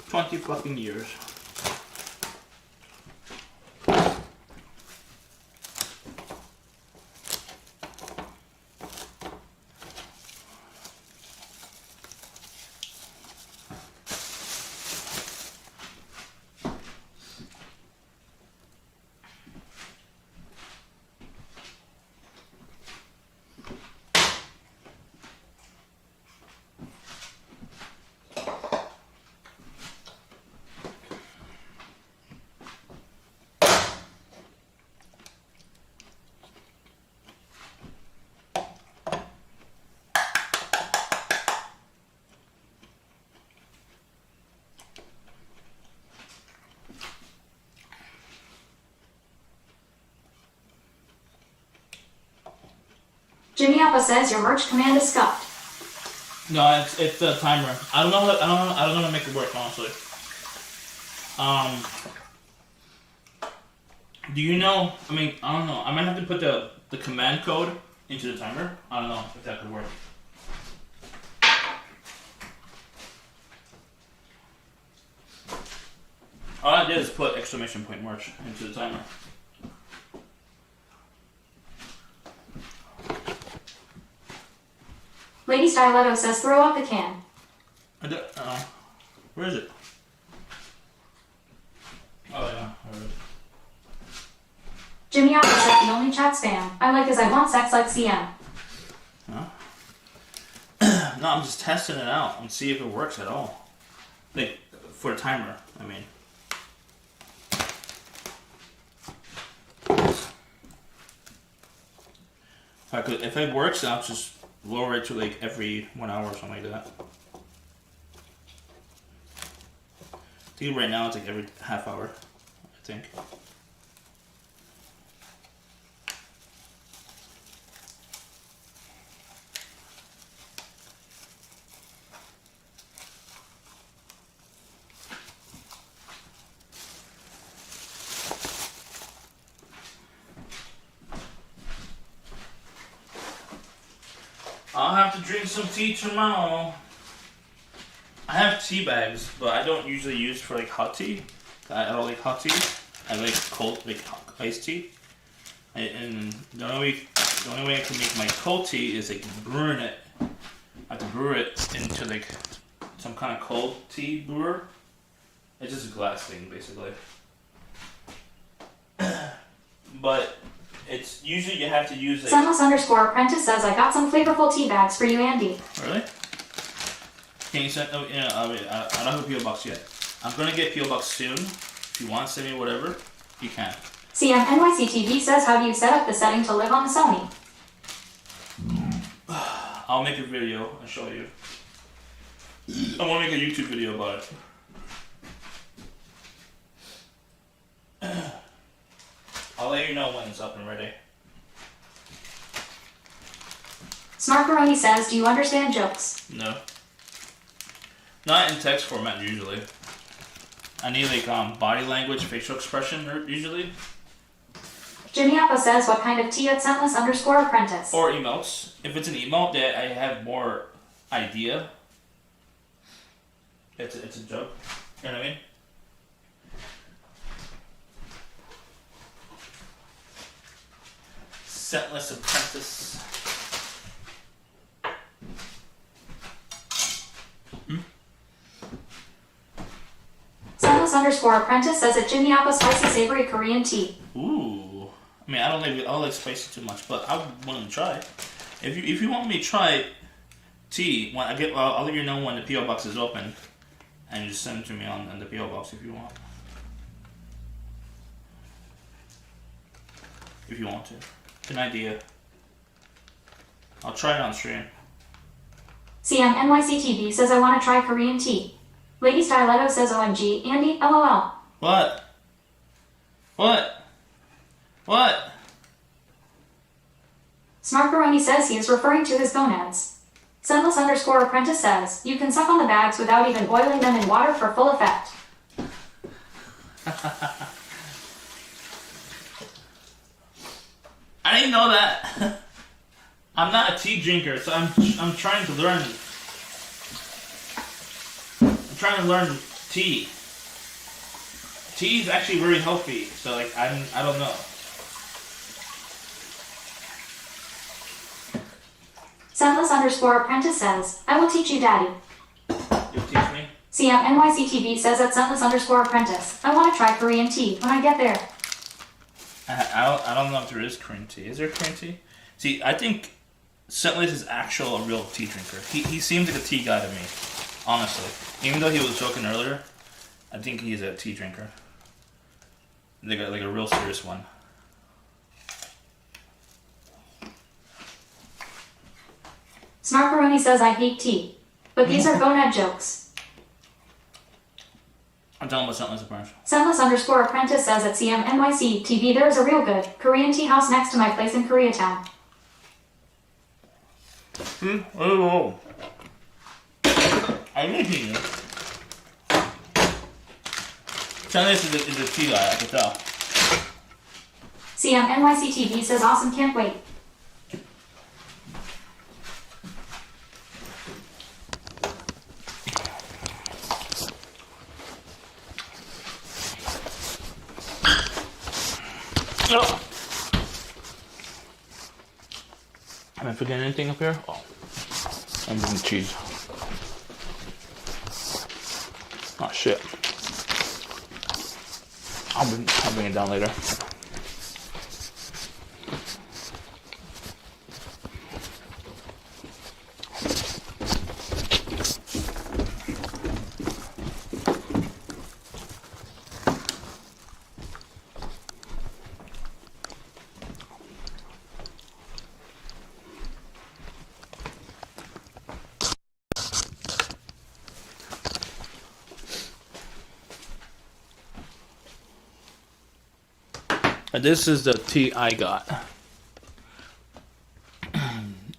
Fucking years. Jimmy Appa says your merch command is scuffed. No, it's the timer. I don't know how to make it work, honestly. Do you know? I mean, I don't know. I might have to put the command code into the timer. I don't know if that could work. All I did is put exclamation point merch into the timer. Lady Stiletto says throw out the can. Where is it? Oh yeah, there it is. Jimmy Appa says the only chat spam I like is I want sex like CM. Huh? No, I'm just testing it out and see if it works at all. Like, for a timer, I mean. If it works, I'll just lower it to like every 1 hour or something like that. I think right now it's like every half hour, I think. I'll have to drink some tea tomorrow. I have tea bags, but I don't usually use for like hot tea. I don't like hot tea. I like cold, like iced tea. And the only way I can make my cold tea is like brewing it. I have to brew it into like some kind of cold tea brewer. It's just a glass thing, basically. But it's usually you have to use like... Sunless_apprentice says, I got some flavorful tea bags for you, Andy. Really? Can you send... Oh, yeah, I don't have a P.O. Box yet. I'm going to get P.O. Box soon. If you want to send me whatever, you can. CMNYCTV says, how do you set up the setting to live on the Sony? I'll make a video and show you. I want to make a YouTube video about it. I'll let you know when it's up and ready. Smarkaroni says, do you understand jokes? No. Not in text format usually. I need like body language, facial expression usually. Jimmy Appa says, what kind of tea at Scentless_apprentice? Or emotes. If it's an emote that I have more idea. It's a joke. You know what I mean? Scentless apprentice. Scentless_apprentice says that Jimmy Appa spicy savory Korean tea. Ooh. I mean, I don't like spicy too much, but I want to try. If you want me to try tea, when I'll let you know when the P.O. Box is open, and you just send it to me on the P.O. Box if you want. If you want to. It's an idea. I'll try it on stream. CMNYCTV says, I want to try Korean tea. Lady Styletto says, OMG, Andy, LOL. What? What? What? Smarkaroni says he is referring to his gonads. Sunless_apprentice says, you can suck on the bags without even boiling them in water for full effect. I didn't know that. I'm not a tea drinker, so I'm trying to learn. I'm trying to learn tea. Tea is actually very healthy, so like I don't know. Sunless_apprentice says, I will teach you, Daddy. You'll teach me? CMNYCTV says at Sunless_apprentice, I want to try Korean tea when I get there. I don't know if there is Korean tea. Is there Korean tea? See, I think Scentless is a real tea drinker. He seems like a tea guy to me, honestly. Even though he was joking earlier, I think he's a tea drinker. Like a real serious one. Smarkaroni says, I hate tea. But these are gonad jokes. I'm telling about Scentless apparently. Sunless_apprentice says at CMNYCTV, there is a real good Korean tea house next to my place in Koreatown. Oh. I'm making it. Scentless is a tea guy, I can tell. CMNYCTV says, awesome, can't wait. Oh. Am I forgetting anything up here? Oh, I'm eating cheese. Oh shit. I'll bring it down later. And this is the tea I got.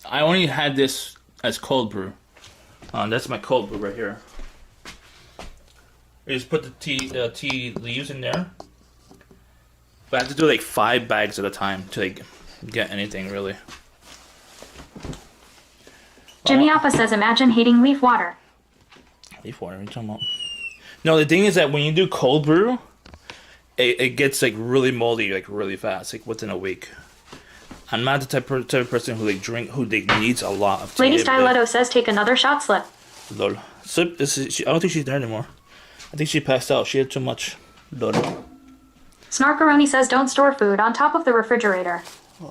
I only had this as cold brew. That's my cold brew right here. You just put the tea leaves in there. But I have to do like 5 bags at a time to like get anything really. Jimmy Alpha says, imagine hating leaf water. Leaf water, what are you talking about? No, the thing is that when you do cold brew, it gets like really moldy like really fast, like within a week. I'm not the type of person who needs a lot of tea. Lady Styletto says, take another shot slip. Lol. Slip, I don't think she's there anymore. I think she passed out. She had too much. Lol. Snarkaroni says, don't store food on top of the refrigerator.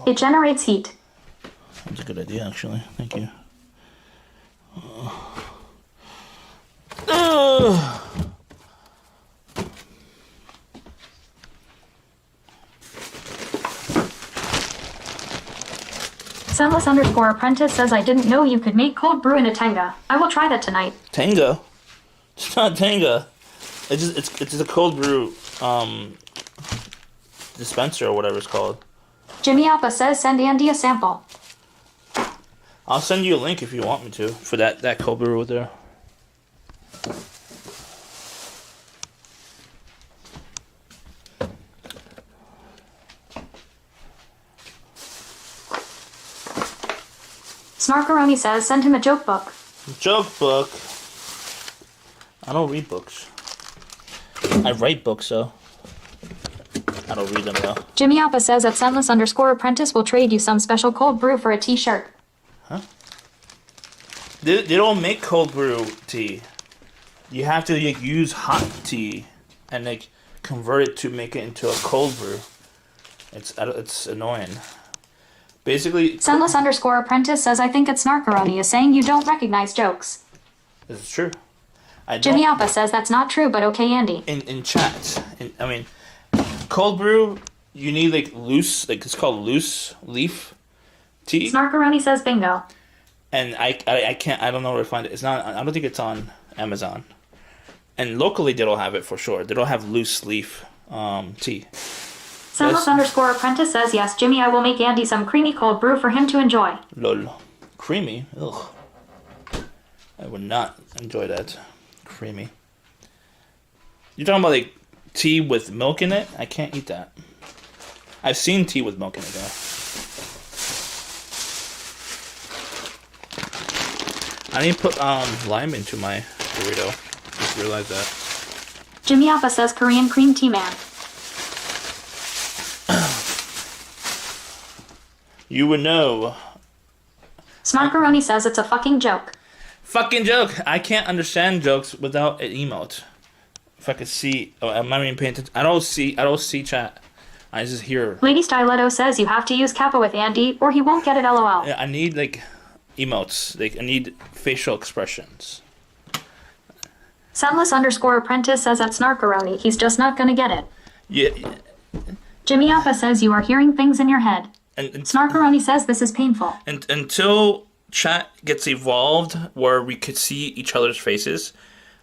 It generates heat. That's a good idea, actually. Thank you. Sunless_apprentice says, I didn't know you could make cold brew in a Tenga. I will try that tonight. Tenga? It's not Tenga. It's just a cold brew dispenser or whatever it's called. Jimmy Alpha says, send Andy a sample. I'll send you a link if you want me to for that cold brew over there. Snarkaroni says, send him a joke book. Joke book? I don't read books. I write books, though. I don't read them, though. Jimmy Alpha says that Sunless_apprentice will trade you some special cold brew for a t-shirt. Huh? They don't make cold brew tea. You have to like use hot tea and like convert it to make it into a cold brew. It's annoying. Basically, Sunless_apprentice says, I think it's Snarkaroni is saying you don't recognize jokes. This is true. Jimmy Alpha says that's not true, but okay, Andy. In chat, I mean, cold brew, you need like loose, like it's called loose leaf tea. Snarkaroni says bingo. And I can't, I don't know where to find it. It's not, I don't think it's on Amazon. And locally they don't have it for sure. They don't have loose leaf tea. Sunless_apprentice says, yes, Jimmy, I will make Andy some creamy cold brew for him to enjoy. Lol. Creamy? Ugh. I would not enjoy that. Creamy. You're talking about like tea with milk in it? I can't eat that. I've seen tea with milk in it though. I need to put lime into my burrito. Just realized that. Jimmy Alpha says Korean cream tea man. You would know. Snarkaroni says it's a fucking joke. Fucking joke. I can't understand jokes without an emote. If I could see, I'm not even paying attention. I don't see chat. I just hear. Lady Styletto says you have to use Kappa with Andy, or he won't get it. LOL. Yeah, I need like emotes. Like I need facial expressions. Sunless_apprentice says that's Snarkaroni. He's just not gonna get it. Yeah. Jimmy Alpha says you are hearing things in your head. And Snarkaroni says this is painful. And until chat gets evolved where we could see each other's faces,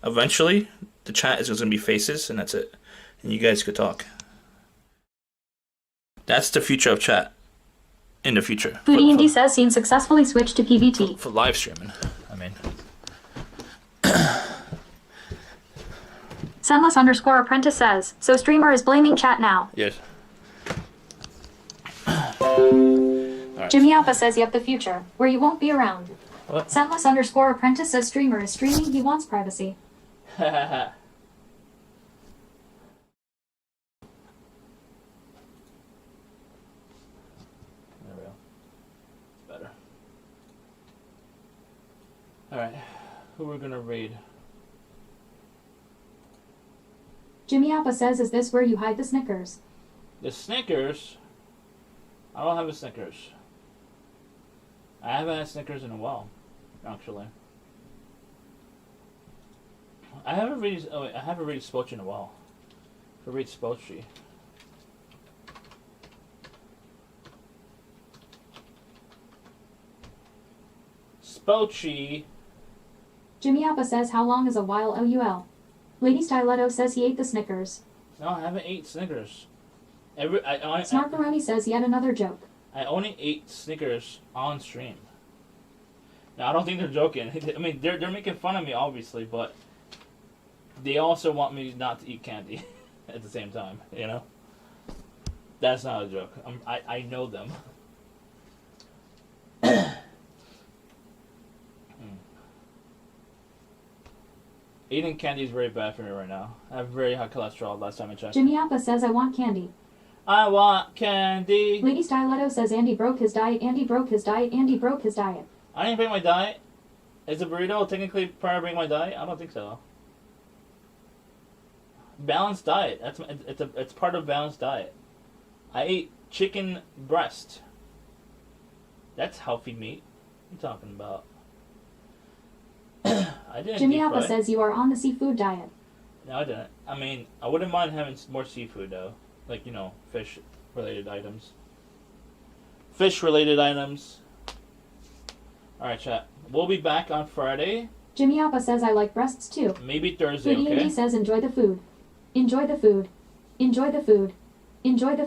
eventually the chat is just gonna be faces, and that's it. And you guys could talk. That's the future of chat. In the future. Foodie Indy says seen successfully switched to PVT. For live streaming, I mean. Sunless_apprentice says, so streamer is blaming chat now. Yes. Right. Jimmy Alpha says yep, the future, where you won't be around. What? Sunless_apprentice says streamer is streaming, he wants privacy. There we go. Better. Alright, who we're gonna raid? Jimmy Alpha says, is this where you hide the Snickers? The Snickers? I don't have a Snickers. I haven't had Snickers in a while, actually. I haven't really Spochi in a while. For read Spochi. Spochi. Jimmy Alpha says, how long is a while LUL? Lady Styletto says he ate the Snickers. No, I haven't ate Snickers. Snarkaroni says yet another joke. I only ate Snickers on stream. Now I don't think they're joking. I mean, they're making fun of me, obviously, but they also want me not to eat candy at the same time. You know, that's not a joke. I know them. Eating candy is very bad for me right now. I have very high cholesterol last time I checked. Jimmy Appa says I want candy. I want candy. Lady Styletto says Andy broke his diet. Andy broke his diet. Andy broke his diet. I didn't break my diet. Is a burrito technically part of breaking my diet? I don't think so. Balanced diet. It's part of balanced diet. I ate chicken breast. That's healthy meat. What are you talking about? I didn't. Jimmy Appa says you are on the seafood diet. No, I didn't. I mean, I wouldn't mind having more seafood though, like fish-related items. Fish-related items. All right, chat. We'll be back on Friday. Jimmy Appa says I like breasts too. Maybe Thursday. Katie Okay. says enjoy the food. Enjoy the food. Enjoy the food. Enjoy the